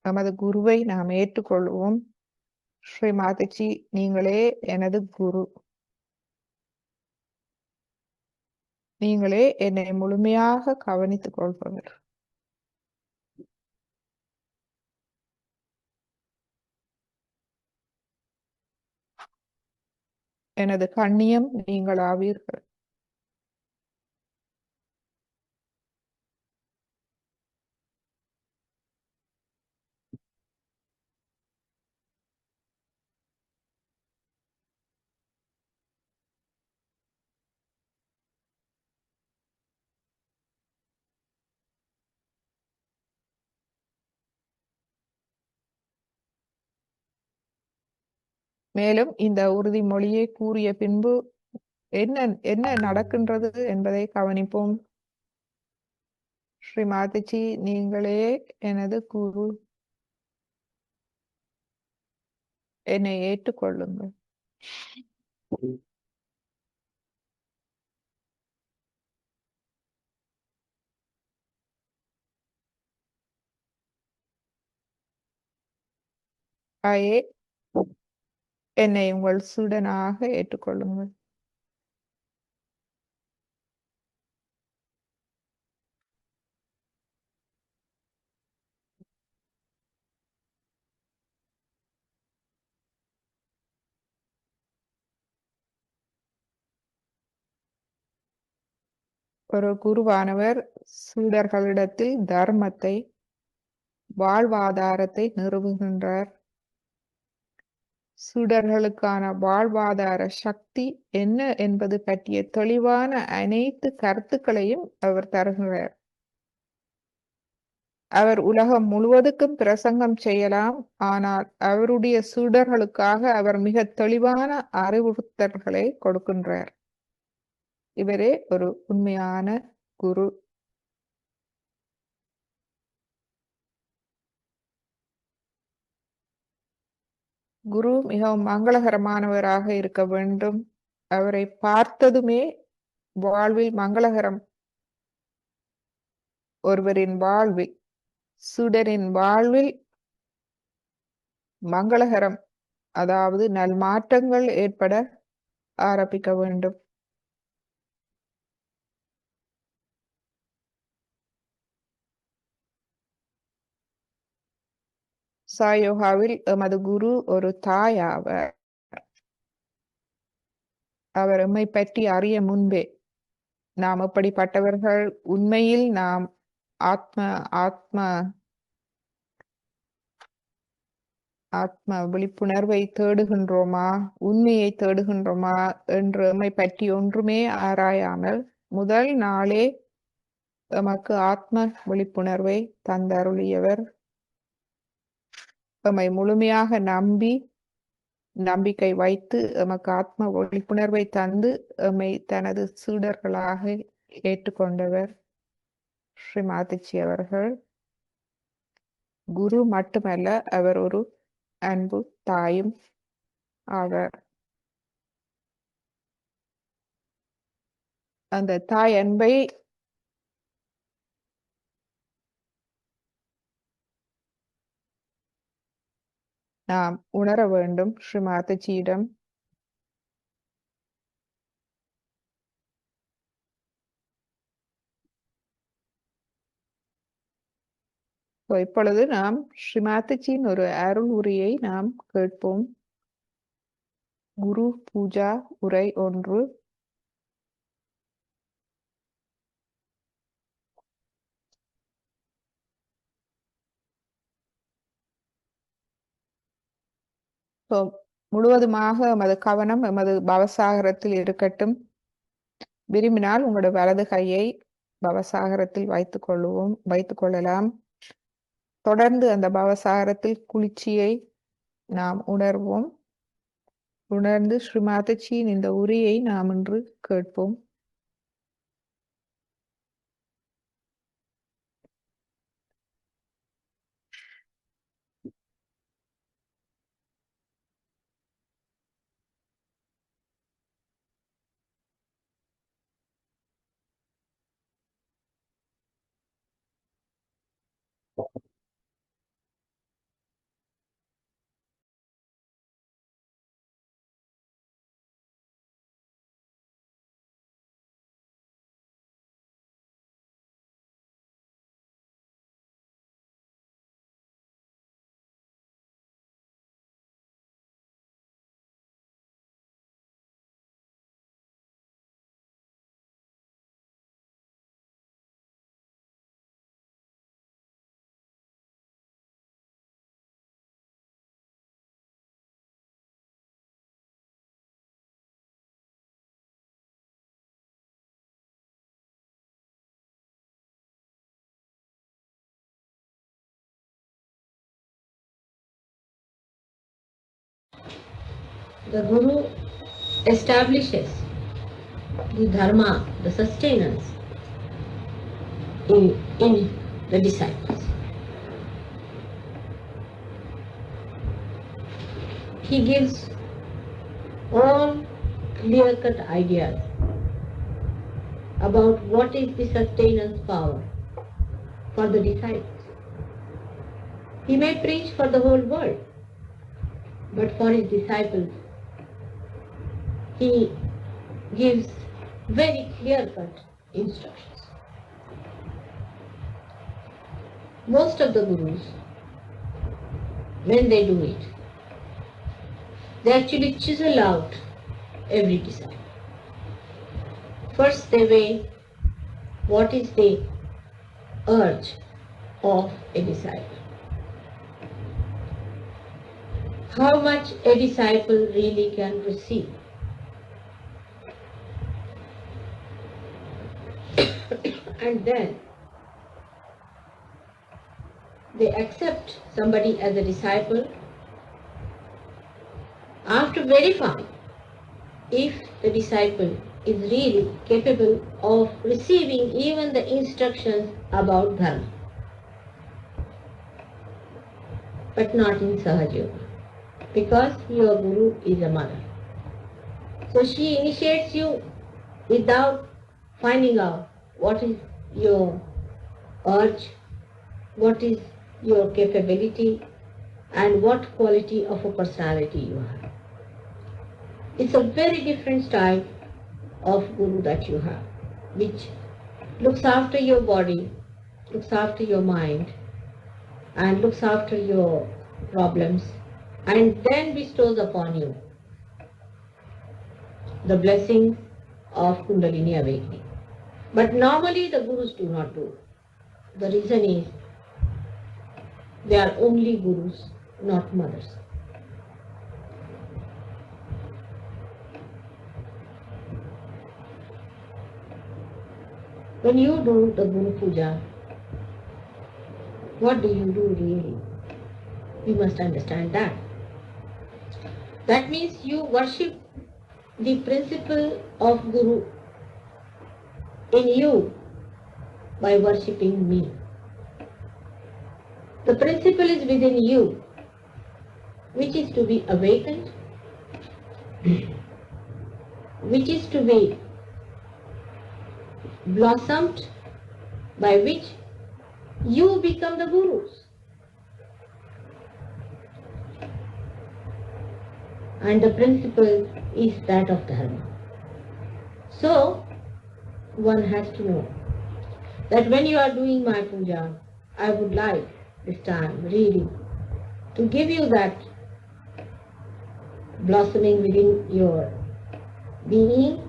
நமது குருவை நாம் ஏற்றுக்கொள்வோம். ஸ்ரீ மாதாஜி, நீங்களே எனது குரு. நீங்களே என்னை முழுமையாக கவனித்துக் கொள்பவர். எனது கண்ணியம் நீங்கள் ஆவீர்கள். மேலும் இந்த உறுதிமொழியை கூறிய பின்பு என்ன என்ன நடக்கின்றது என்பதை கவனிப்போம். ஸ்ரீ மாதாஜி, நீங்களே எனது குரு. என்னை ஏற்றுக்கொள்ளுங்கள். தாயே, என்னை உங்கள் சீடனாக ஏற்றுக்கொள்ளுங்கள். ஒரு குருவானவர் சீடர்களிடத்தில் தர்மத்தை, வாழ்வாதாரத்தை நிறுவுகின்றார். சீடர்களுக்கான வாழ்வாதார சக்தி என்ன என்பது பற்றிய தெளிவான அனைத்து கருத்துக்களையும் அவர் தருகிறார். அவர் உலகம் முழுவதுக்கும் பிரசங்கம் செய்யலாம், ஆனால் அவருடைய சீடர்களுக்காக அவர் மிக தெளிவான அறிவுறுத்தல்களை கொடுக்கின்றார். இவரே ஒரு உண்மையான குரு. குரு மிகவும் மங்களகரமானவராக இருக்க வேண்டும். அவரை பார்த்ததுமே வாழ்வில் மங்களகரம், ஒருவரின் வாழ்வில், சீடரின் வாழ்வில் மங்களகரம், அதாவது நல்மாற்றங்கள் ஏற்பட ஆரம்பிக்க வேண்டும். சாயோகாவில் எமது குரு ஒரு தாய் ஆவார். அவர் எம்மை பற்றி அறிய முன்பே நாம் எப்படிப்பட்டவர்கள், உண்மையில் நாம் ஆத்ம ஆத்ம ஆத்ம விழிப்புணர்வை தேடுகின்றோமா, உண்மையை தேடுகின்றோமா என்று எம்மை பற்றி ஒன்றுமே ஆராயாமல் முதல் நாளே எமக்கு ஆத்ம விழிப்புணர்வை தந்தருளியவர். எம்மை முழுமையாக நம்பி நம்பிக்கை வைத்து எமக்கு ஆத்ம விழிப்புணர்வை தந்து எம்மை தனது சீடர்களாக ஏற்றுக்கொண்டவர் ஸ்ரீ மாதாஜி அவர்கள். குரு மட்டுமல்ல, அவர் ஒரு அன்பு தாயும் ஆவார். அந்த தாய் அன்பை நாம் உணர வேண்டும் ஸ்ரீ மாதாஜியிடம். இப்பொழுது நாம் ஸ்ரீ மாதாஜியின் ஒரு அருள் உரையை நாம் கேட்போம். குரு பூஜா உரை 1. முழுவதுமாக எமது கவனம் எமது பவசாகரத்தில் இருக்கட்டும். விரும்பினால் உங்களோட வலது கையை பவசாகரத்தில் வைத்துக் கொள்ளலாம். தொடர்ந்து அந்த பவசாகரத்தில் குளிர்ச்சியை நாம் உணர்வோம். உணர்ந்து ஸ்ரீ மாதாஜியின் இந்த உரையை நாம் இன்று கேட்போம். The Guru establishes the dharma, the sustenance in the disciples. He gives all clear-cut ideas about what is the sustenance power for the disciples. He may preach for the whole world, but for his disciples, he gives very clear-cut instructions. Most of the gurus, when they do it, they actually chisel out every disciple. First they weigh what is the urge of a disciple. How much a disciple really can receive. And then they accept somebody as a disciple after verifying if the disciple is really capable of receiving even the instructions about dharma, but not in Sahaja Yoga, because your guru is a mother. So she initiates you without finding out what is your urge, what is your capability, and what quality of a personality you have. It's a very different style of guru that you have, which looks after your body, looks after your mind, and looks after your problems, and then bestows upon you the blessings of Kundalini awakening. But normally the gurus do not do. The reason is they are only gurus, not mothers. When you do the Guru Puja, what do you do really? You must understand that. That means you worship the principle of Guru in you by worshipping me. The principle is within you, which is to be awakened, which is to be blossomed, by which you become the Gurus. And the principle is that of Dharma. So, one has to know that when you are doing my puja, I would like this time really to give you that blossoming within your being,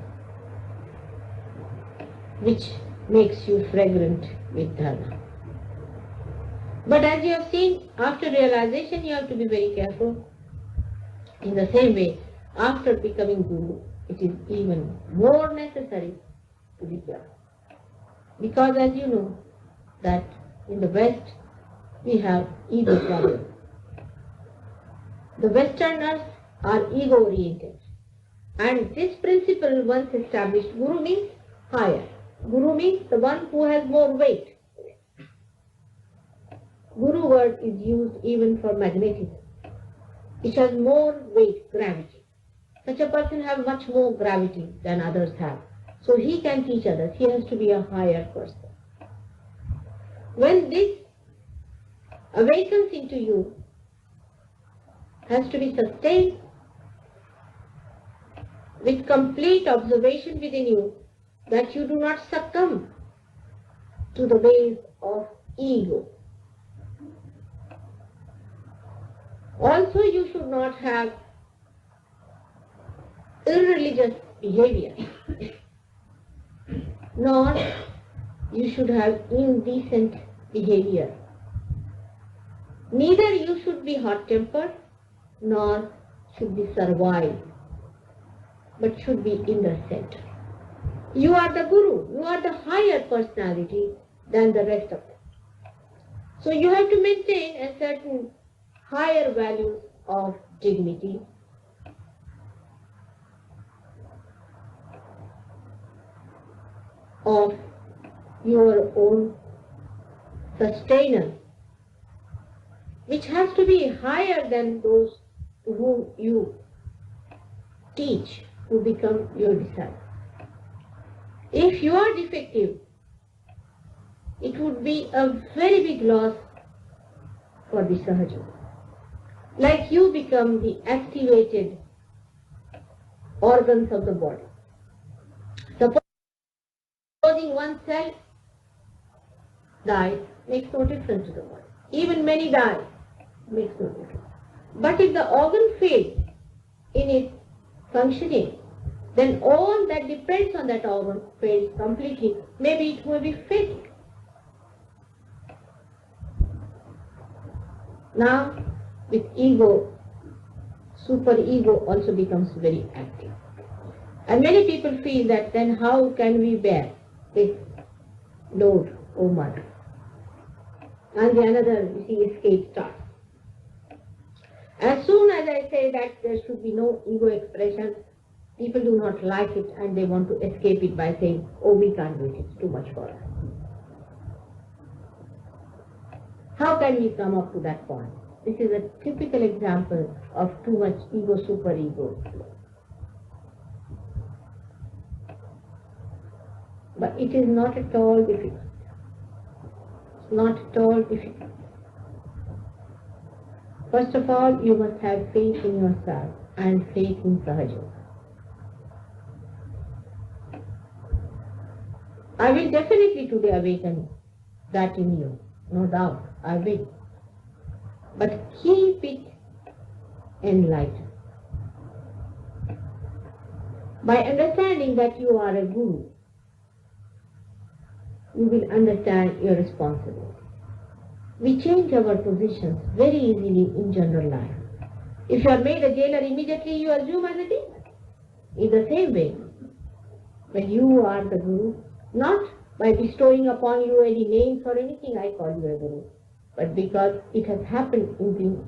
which makes you fragrant with Dharma. But as you have seen, after realization you have to be very careful. In the same way, after becoming Guru, it is even more necessary to be pure. Because as you know, that in the West, we have ego problem. The Westerners are ego-oriented. And this principle, once established, Guru means higher. Guru means the one who has more weight. Guru word is used even for magnetism. It has more weight, gravity. Such a person has much more gravity than others have. So he can teach others. He has to be a higher person. When this awakens into you, has to be sustained with complete observation within you, that you do not succumb to the ways of ego. Also, you should not have irreligious behavior, nor you should have indecent behavior. Neither you should be hot-tempered, nor should be servile, but should be in the center. You are the Guru, you are the higher personality than the rest of them. So you have to maintain a certain higher values of dignity, of your own sustainer, which has to be higher than those to whom you teach, who become your disciple. If you are defective, it would be a very big loss for the Sahaja. Like you become the activated organs of the body. Supposing one cell dies, makes no difference to the body. Even many die, makes no difference. But if the organ fails in its functioning, then all that depends on that organ fails completely. Maybe it will be fatal. Now, with ego, superego also becomes very active. And many people feel that then how can we bear this load, O Mother? And the another, you see, escape starts. As soon as I say that there should be no ego expression, people do not like it and they want to escape it by saying, oh, we can't do it, it's too much for us. How can we come up to that point? This is a typical example of too much ego, superego. But it is not at all difficult. It's not at all difficult. First of all, you must have faith in yourself and faith in Sahaja. I will definitely today awaken that in you, no doubt, I will. But keep it enlightened. By understanding that you are a Guru, you will understand your responsibility. We change our positions very easily in general life. If you are made a jailer, immediately you assume as a demon. In the same way, when you are the Guru, not by bestowing upon you any names or anything, I call you a Guru. But because it has happened in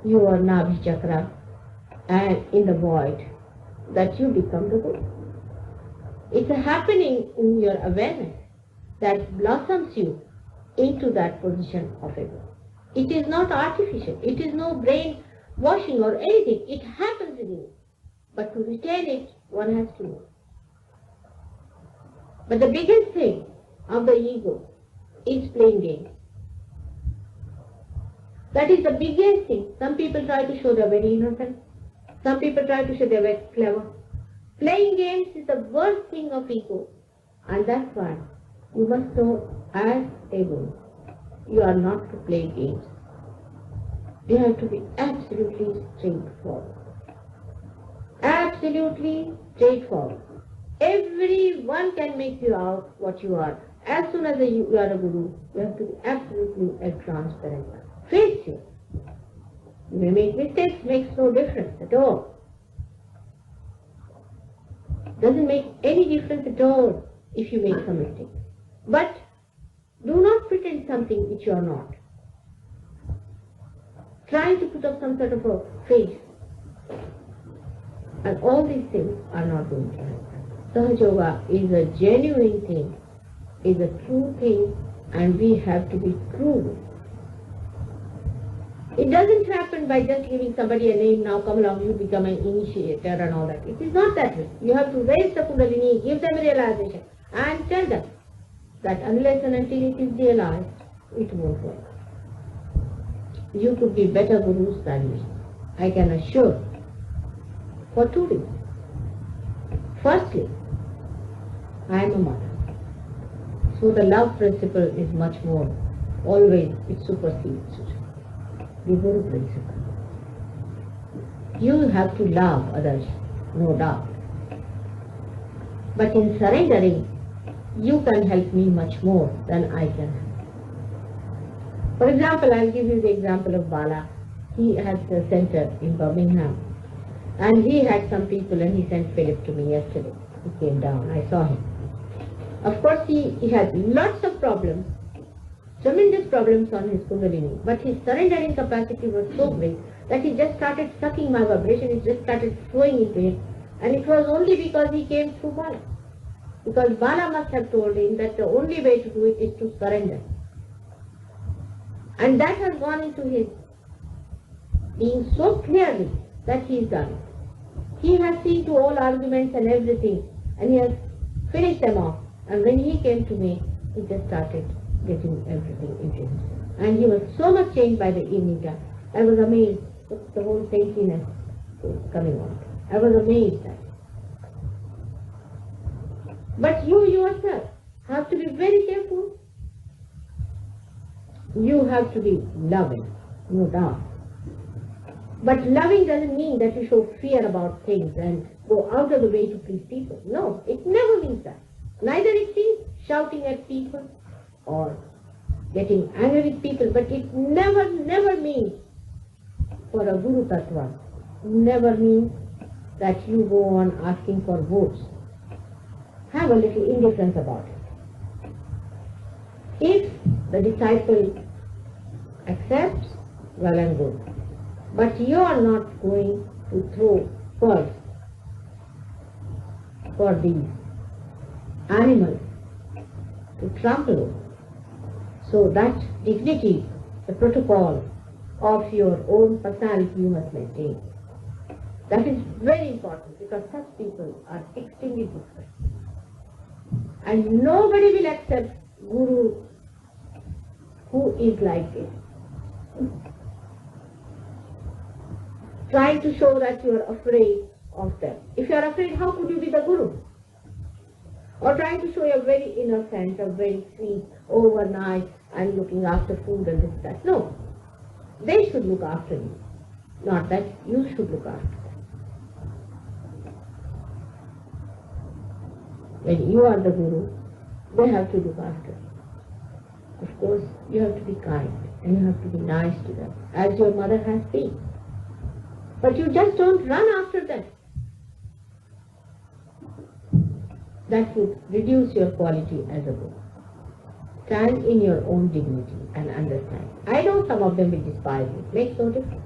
your Nabhi Chakra and in the void, that you become the Guru. It's a happening in your awareness that blossoms you into that position of a Guru. It is not artificial. It is no brain washing or anything. It happens in you. But to retain it, one has to know. But the biggest thing of the ego is playing games. That is the biggest thing. Some people try to show they're very innocent. Some people try to show they're very clever. Playing games is the worst thing of ego. And that's why you must know as a Guru, you are not to play games. You have to be absolutely straightforward. Absolutely straightforward. Everyone can make you out what you are. As soon as you are a Guru, you have to be absolutely transparent. Face you. You may make mistakes, makes no difference at all. Doesn't make any difference at all if you make some mistake. But do not pretend something which you are not. Trying to put up some sort of a face. And all these things are not going to happen. Sahaja Yoga is a genuine thing, is a true thing, and we have to be true. It doesn't happen by just giving somebody a name, now come along, you become an initiator and all that. It is not that way. You have to raise the Kundalini, give them a realization, and tell them that unless and until it is realized, it won't work. You could be better Gurus than me, I can assure, for two reasons. Firstly, I am a mother. So the love principle is much more, always it supersedes the Guru principle. You have to love others, no doubt. But in surrendering, you can help me much more than I can help. For example, I'll give you the example of Bala. He has a center in Birmingham. And he had some people, and he sent Philip to me yesterday. He came down, I saw him. Of course, he had lots of problems, tremendous problems on his Kundalini, but his surrendering capacity was so great that he just started sucking my vibration, he just started flowing into it, and it was only because he came through Bala. Because Bala must have told him that the only way to do it is to surrender. And that has gone into his being so clearly that he is done. He has seen to all arguments and everything, and he has finished them off. And when he came to me, he just started getting everything into himself. And he was so much changed by the evening time. I was amazed that the whole saintliness was coming out. I was amazed at it. But you yourself have to be very careful. You have to be loving, no doubt. But loving doesn't mean that you show fear about things and go out of the way to please people. No, it never means that. Neither it means shouting at people or getting angry with people, but it never means, for a Guru Tattva, never means that you go on asking for votes. Have a little indifference about it. If the disciple accepts, well and good. But you are not going to throw pearls for these animals to trample over. So that dignity, the protocol of your own personality you must maintain. That is very important because such people are extremely different. And nobody will accept Guru who is like this. Trying to show that you are afraid of them. If you are afraid, how could you be the Guru? Or trying to show you are very innocent, or very sweet, overnight, and looking after food and this, that. No. They should look after you. Not that you should look after them. When you are the Guru, they have to look after you. Of course, you have to be kind, and you have to be nice to them, as your mother has been. But you just don't run after them. that would reduce your quality as a guru. Stand in your own dignity and understand. I know some of them will despise you. Makes no difference.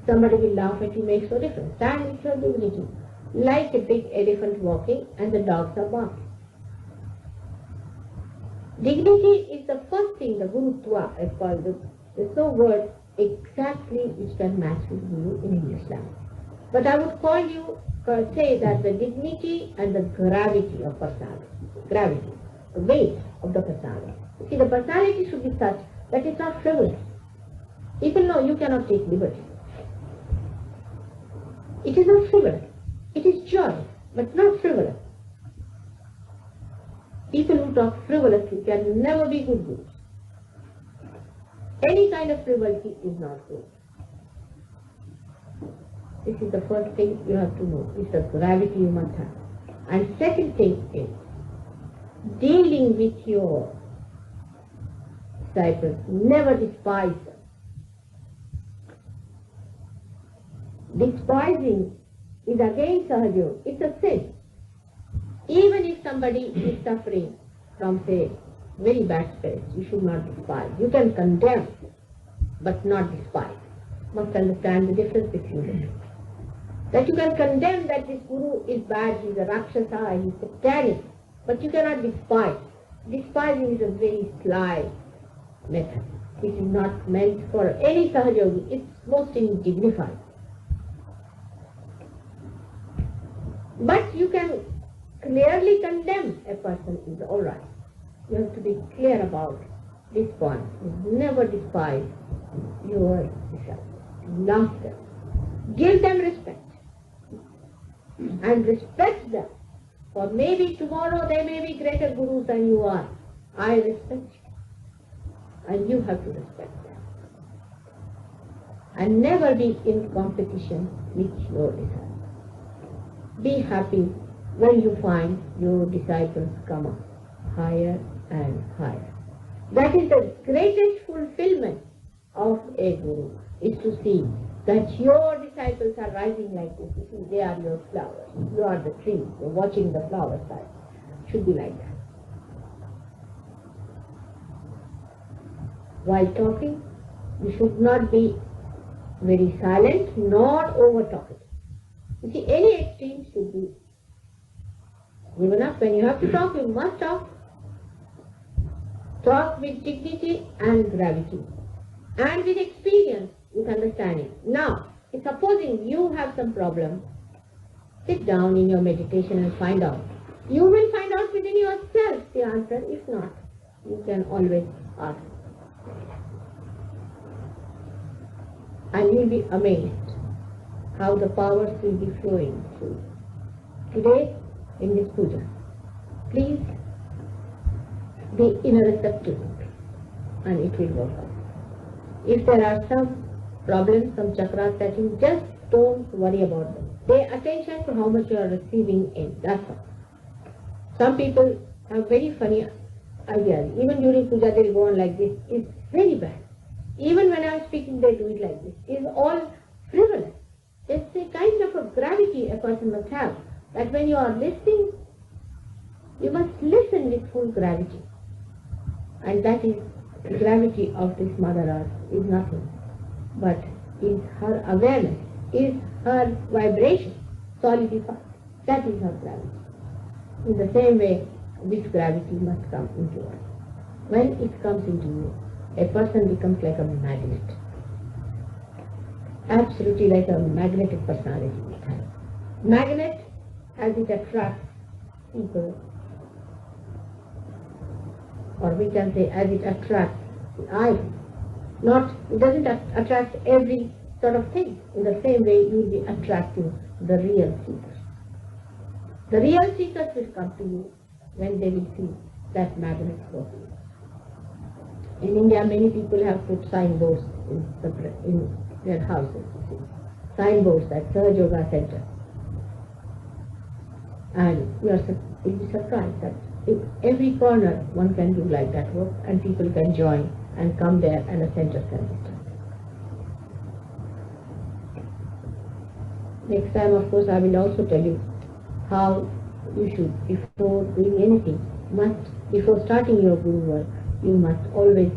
Somebody will laugh at you. Makes no difference. Stand with your dignity. Like a big elephant walking and the dogs are barking. Dignity is the first thing, the Gurutva is called. There's no word exactly which can match with Guru in English language. But I would say that the dignity and the gravity of personality, gravity, the weight of the personality. See, the personality should be such that it's not frivolous. People know you cannot take liberty. It is not frivolous. It is joy, but not frivolous. People who talk frivolously can never be good gurus. Any kind of frivolity is not good. This is the first thing you have to know. It's the gravity you must have. And second thing is dealing with your disciples. Never despise them. Despising is again Sahaja. It's a sin. Even if somebody is suffering from, say, very bad spirits, you should not despise. You can condemn, but not despise. Must understand the difference between the two. That you can condemn that this guru is bad, he's a Rakshasa, he's satanic, but you cannot despise. Despising is a very sly method. It is not meant for any Sahaja. It's most undignified. But you can clearly condemn a person is all right. You have to be clear about this point. You never despise your disciples. Love them. Give them respect. And respect them. For maybe tomorrow they may be greater gurus than you are. I respect you. And you have to respect them. And never be in competition with your disciples. Be happy when you find your disciples come up higher and higher. That is the greatest fulfillment of a guru, is to see that your disciples are rising like this. You see, they are your flowers. You are the tree. You're watching the flower side. It should be like that. While talking, you should not be very silent, nor over talkative. You see, any extreme should be given up. When you have to talk, you must talk. Talk with dignity and gravity. And with experience, with understanding. Now, supposing you have some problem, sit down in your meditation and find out. You will find out within yourself the answer. If not, you can always ask. And you'll be amazed how the powers will be flowing through. Today, in this puja, please be in a receptive mood, and it will work out. If there are some problems, some chakras that you just don't worry about them. Pay attention to how much you are receiving in. That's all. Some people have very funny ideas. Even during puja, they will go on like this. It's very bad. Even when I am speaking, they do it like this. It's all frivolous. It's a kind of a gravity a person must have. That when you are listening, you must listen with full gravity. And that is the gravity of this Mother Earth is nothing but is her awareness, is her vibration solidified. That is her gravity. In the same way, this gravity must come into us. When it comes into you, a person becomes like a magnet. Absolutely like a magnetic personality. Magnet, as it attracts people, or we can say as it attracts the eye. It doesn't attract every sort of thing. In the same way, you will be attracting the real seekers. The real seekers will come to you when they will see that magnet working. In India, many people have put signboards in their houses. Signboards that Sahaja Yoga Center. And you'll be surprised that in every corner one can do like that work, and people can join and come there, and a center can be started. Next time, of course, I will also tell you how you should, before doing anything, before starting your guru work, you must always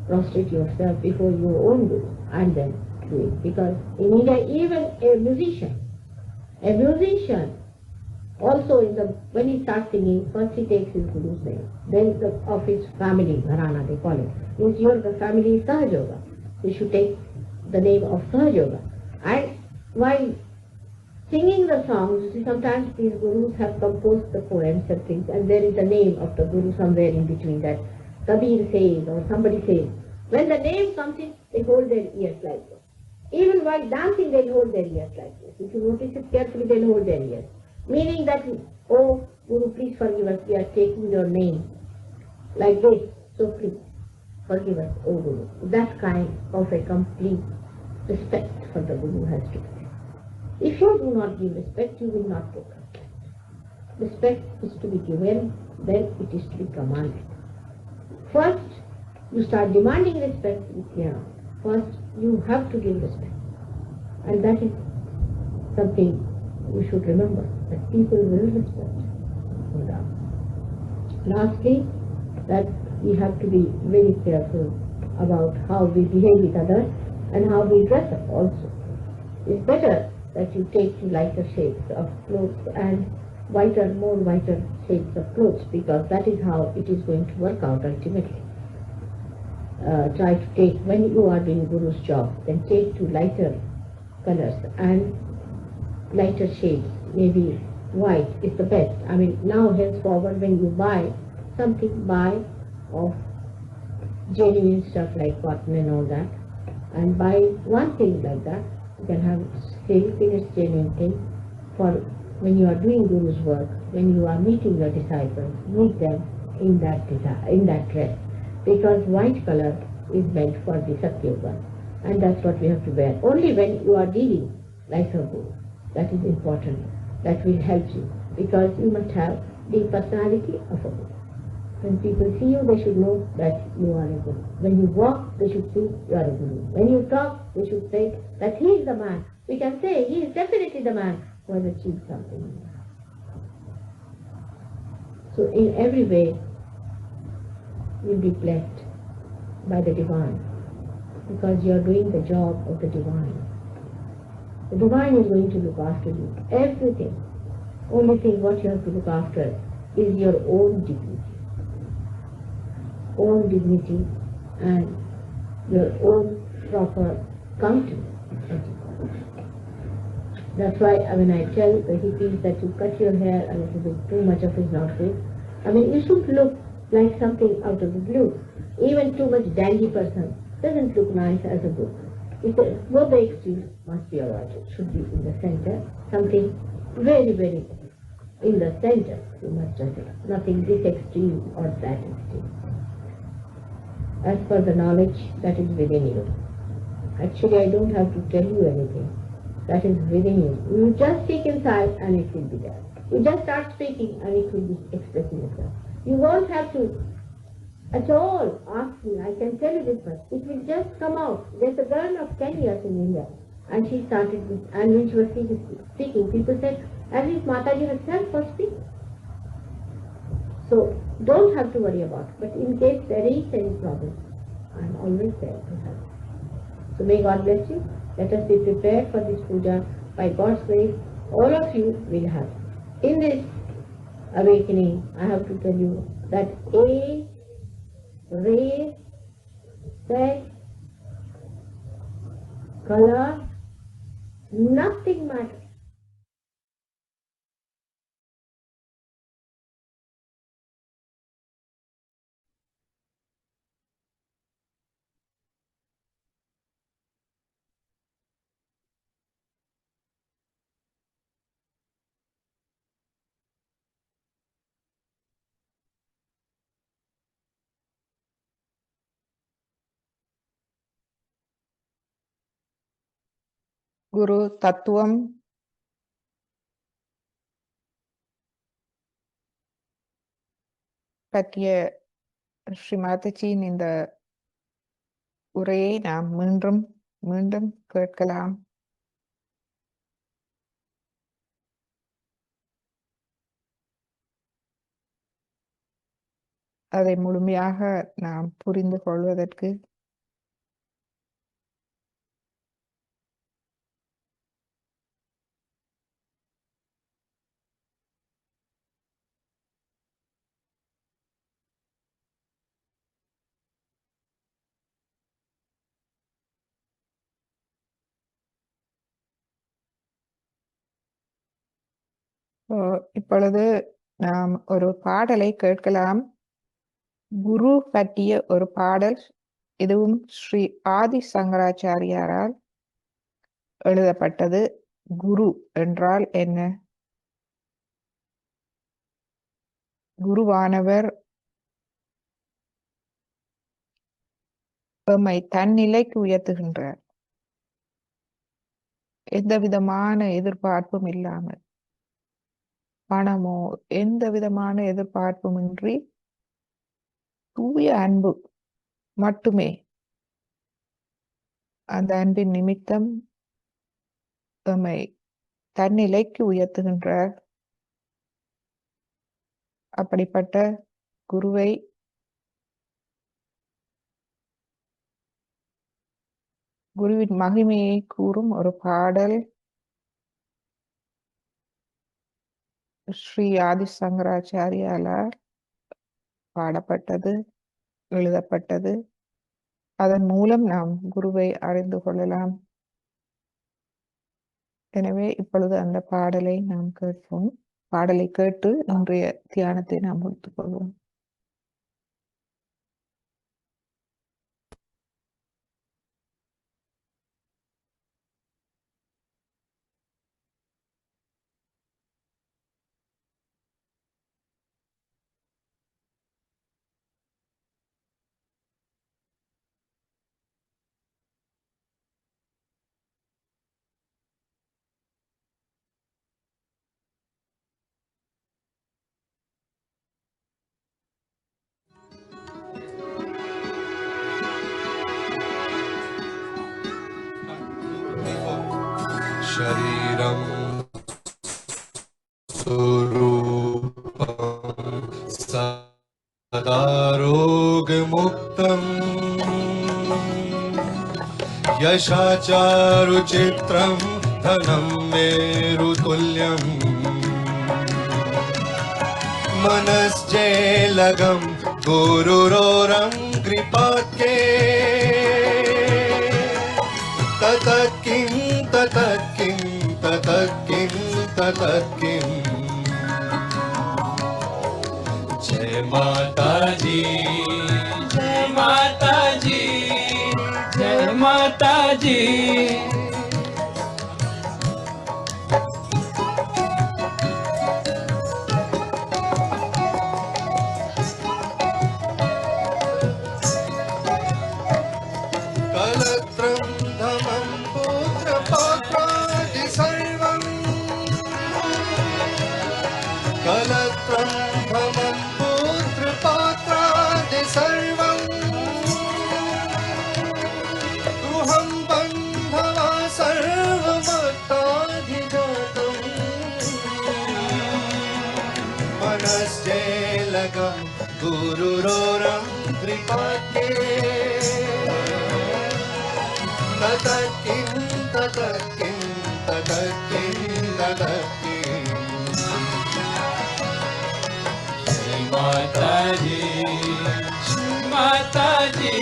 prostrate yourself before your own guru and then do it. Because in India, even a musician also when he starts singing, first he takes his guru's name, then of his family, Gharana they call it. Means the family is Sahajoga. You should take the name of Sahajoga. And while singing the songs, you see, sometimes these gurus have composed the poems and things, and there is the name of the guru somewhere in between that. Kabir says, or somebody says. When the name comes in, they hold their ears like this. Even while dancing, they'll hold their ears like this. If you notice it carefully, they'll hold their ears. Meaning that, oh, Guru, please forgive us, we are taking your name like this, so please forgive us, oh Guru. That kind of a complete respect for the Guru has to be. If you do not give respect, you will not get respect. Respect is to be given, then it is to be commanded. First, you start demanding respect with Jnana. First, you have to give respect. And that is something we should remember, that people will respect Buddha. Lastly, that we have to be very careful about how we behave with others and how we dress up also. It's better that you take lighter shades of clothes and more whiter shades of clothes, because that is how it is going to work out ultimately. Try to take, when you are doing Guru's job, then take to lighter colors and lighter shades. Maybe white is the best. I mean, now henceforward when you buy something, buy of genuine stuff like cotton and all that, and buy one thing like that. You can have silk in its genuine thing for when you are doing Guru's work, when you are meeting your disciples, meet them in that dress. Because white color is meant for the Satyuga, and that's what we have to wear. Only when you are dealing like a Guru, that is important, that will help you, because you must have the personality of a Guru. When people see you, they should know that you are a Guru. When you walk, they should see you are a Guru. When you talk, they should say that he is the man. We can say he is definitely the man who has achieved something. So in every way, you'll be blessed by the divine, because you are doing the job of the divine. The divine is going to look after you. Everything. Only thing what you have to look after is your own dignity. Own dignity and your own proper countenance. That's why when I tell the hippies that you cut your hair a little bit too much of is not good. I mean, you should look like something out of the blue. Even too much dandy person doesn't look nice as a book. Both the extremes must be avoided. It should be in the center. Something very, very in the center. You must judge it. Nothing this extreme or that extreme. As per the knowledge that is within you. Actually, I don't have to tell you anything. That is within you. You just speak inside and it will be there. You just start speaking and it will be expressing itself. You won't have to at all ask me. I can tell you this much. It will just come out. There's a girl of 10 years in India, and she started with, and when she was speaking, people said, as if Mataji herself was speaking. So don't have to worry about it. But in case there is any problem, I'm always there to help. So may God bless you. Let us be prepared for this puja. By God's grace, all of you will have. In this awakening, I have to tell you that age, race, sex, color, nothing matters. குரு தத்துவம் பற்றிய ஸ்ரீ மாதாஜியின் இந்த உரையை நாம் மீண்டும் மீண்டும் கேட்கலாம். அதை முழுமையாக நாம் புரிந்து கொள்வதற்கு இப்பொழுது நாம் ஒரு பாடலை கேட்கலாம். குரு பற்றிய ஒரு பாடல். இதுவும் ஸ்ரீ ஆதி சங்கராச்சாரியாரால் எழுதப்பட்டது. குரு என்றால் என்ன? குருவானவர் எம்மை தன்னிலைக்கு உயர்த்துகின்றார். எந்த விதமான எதிர்பார்ப்பும் இல்லாமல், பணமோ எந்த விதமான எதிர்பார்ப்புமின்றி தூய அன்பு மட்டுமே. அந்த அன்பின் நிமித்தம் எம்மை தன்னிலைக்கு உயர்த்துகின்றார். அப்படிப்பட்ட குருவை குருவின் மகிமையை கூறும் ஒரு பாடல் ஸ்ரீ ஆதி சங்கராச்சாரியாரால் பாடப்பட்டது, எழுதப்பட்டது. அதன் மூலம் நாம் குருவை அறிந்து கொள்ளலாம். எனவே இப்பொழுது அந்த பாடலை நாம் கேட்போம். பாடலை கேட்டு இன்றைய தியானத்தை நாம் முடித்துக் கொள்வோம். शरीरं स्वरूपं सदा रोगमुक्तम् यशाचारुचित्रं धनं मेरुतुल्यम् मनश्चेलगं गुरुरोरं कृपात्ये ततत्किं ततत्किं ततत्किं ततत्किं। जय माता जी, जय माता जी, जय माता जी। कलत्रं धमं पुत्रपात्रादि सर्वं कलत्रं धमं पुत्रपात्रादि सर्वं गृहं बन्धवा सर्वमत्ताधिगतं मनश्चेलगं गुरुरोरं कृपात्ये ततत्किं ततत्किं ततत्किं ततत्किं। जय माता जी, जय माता जी,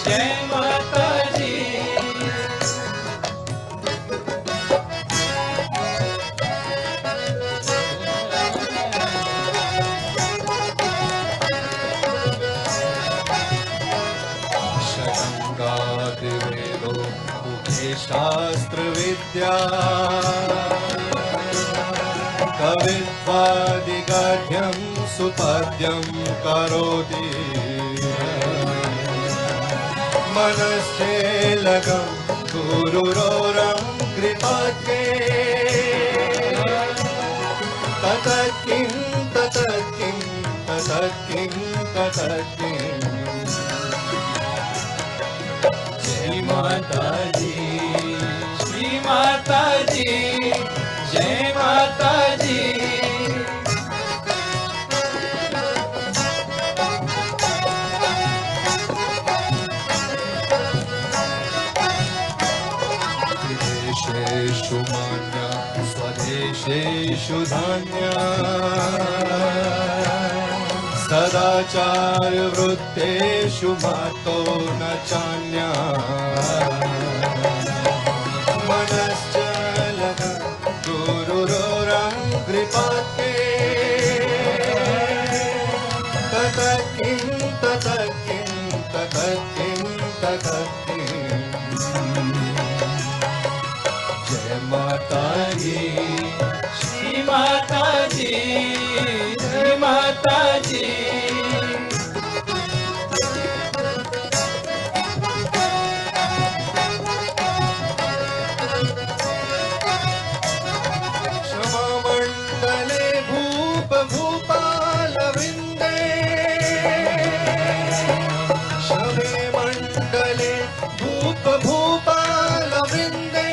जय माता जी। शतङ्गादिवेदो मुखे शास्त्रविद्या कवित्वादिगाढ्यं सुपद्यं करोति मनश्चेलगं गुरुरोरं कृपात्ये ततत्किं ततत्किं ततत्किं ततत्किं। जय माता जी, श्री माता जी, जय माता जी। सर्वभूतेषु धान्या सदाचारवृत्तेषु मतो न चान्या मनश्चलः गुरुरोरङ्घ्रिपाते ततः किं ततः किं ततः किं ततः किं जय माता दी श्री माता जी जय माता जी क्षमामण्डले भूप भूपालवृन्दे क्षमे मण्डले भूप भूपालवृन्दे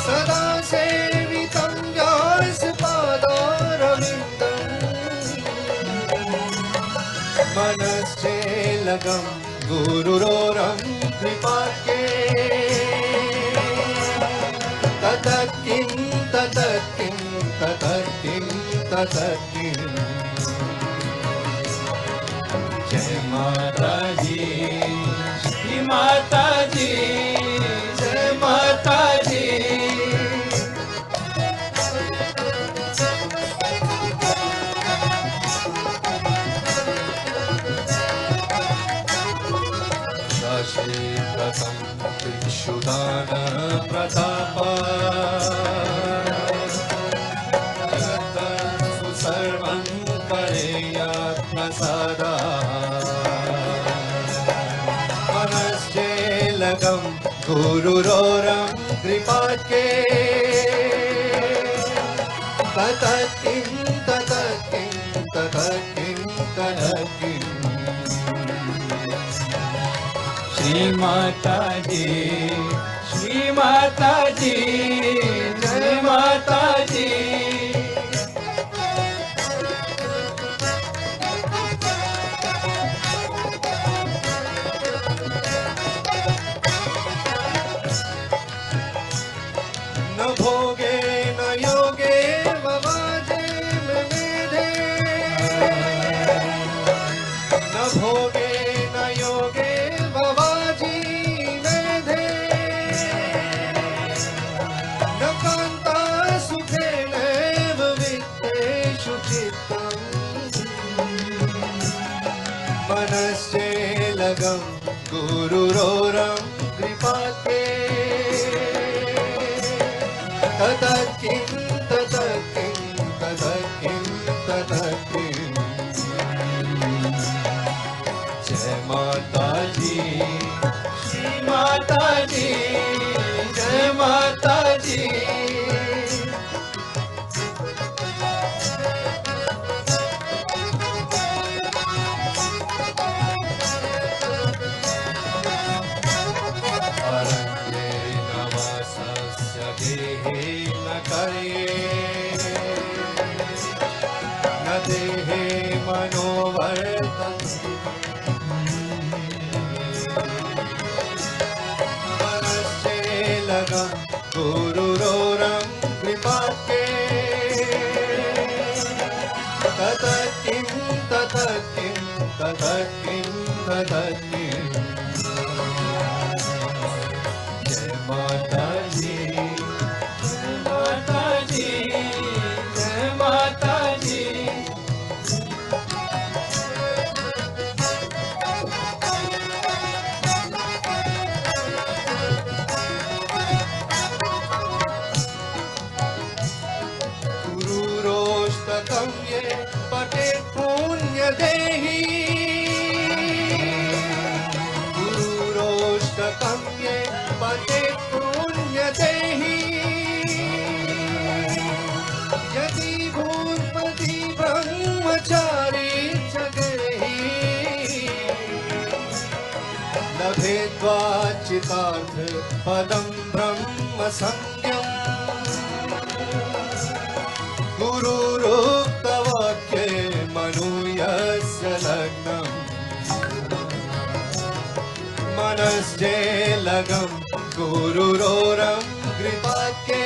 सदा सेवितं व्यासपादारविन्दम् मनश्चेलकं गुरुरोरङ्घ्रिपाते ततः किं ततः किं ततः किं ततः किं जय माता जी श्री माता जी जय माता जी दशेकतं भिक्षुदान प्रतापा जगत्तु सर्वं करेयात्मसदा मनश्चेलकं गुरुरोरङ्घ्रिपाते ततः किं ततः किं ततः किं ततः किं श्री माता जी श्री माता जी जय माता जी न भोगे न योगे ववाजे मेधे न भोगे न योगे ववाजी मेधे न कान्ता सुखेनैव वित्तेषु चित्तम् मनश्चेलकं गुरुरोरङ्घ्रिपाते ततः किं ततः किं ततः किं ततः किं जय माता जी श्री माता जी जय माता जी अरण्ये नवासस्य देहे न कर्ये न देहे मनोवर्तते मनश्चेलकं गुरुरोरङ्घ्रिपाते ततः किं ततः किं ततः किं ततः किं जय माता जी जय माता जी जय माता जी गुरुरोष्टकं ये पठेत् पुण्यदेहि गुरुरोष्टकं ये पठेत् पुण्यदेहि यदि भूपति ब्रह्मचारी च गिरिः लभेद्वाचितार्थ पदं ब्रह्म संज्ञम् गुरुरुक्तवाक्ये मनुयस्य लग्नम् मनश्चेलकं गुरुरोरङ्घ्रिपाते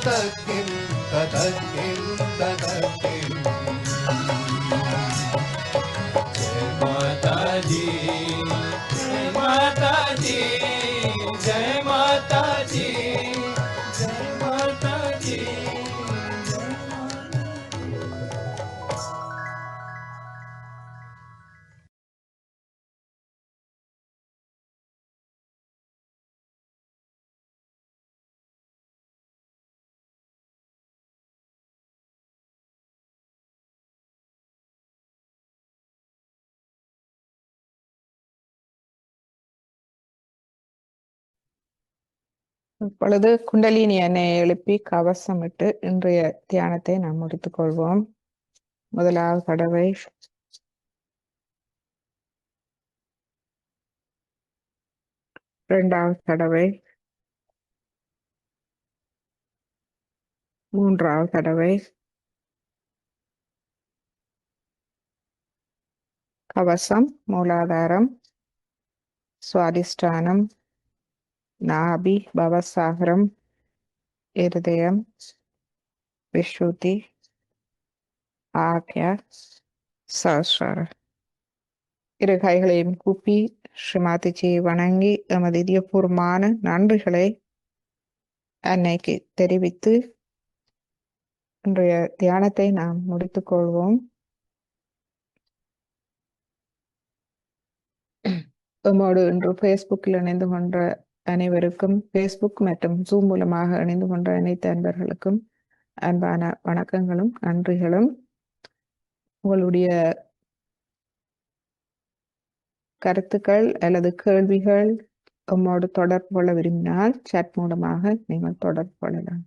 ततकिं ततकिं ततकिं जय माता दी जय माता दी जय माता दी जय माता दी जय माता இப்பொழுது குண்டலினி எண்ணெயை எழுப்பி கவசமிட்டு இன்றைய தியானத்தை நாம் முடித்துக் கொள்வோம். முதலாவது தடவை இரண்டாவது தடவை மூன்றாவது தடவை கவசம், மூலாதாரம், சுவாதிஷ்டானம், நாபி, பவசாகரம், இருதயம், விசுத்தி, ஆக்யா, சஹஸ்ரார. இரு கைகளையும் கூப்பி ஸ்ரீமாதிஜியை வணங்கி எமது இதயபூர்வமான நன்றிகளை அன்னைக்கு தெரிவித்து இன்றைய தியானத்தை நாம் முடித்துக் கொள்வோம். எம்மோடு இன்று ஃபேஸ்புக்கில் இணைந்து கொண்ட அனைவருக்கும், ஃபேஸ்புக் மற்றும் ஜூம் மூலமாக இணைந்து கொண்ட அனைத்து அன்பர்களுக்கும் அன்பான வணக்கங்களும் நன்றிகளும். உங்களுடைய கருத்துக்கள் அல்லது கேள்விகள் எம்மோடு தொடர்பு கொள்ள விரும்பினால் சாட் மூலமாக நீங்கள் தொடர்பு கொள்ளலாம்.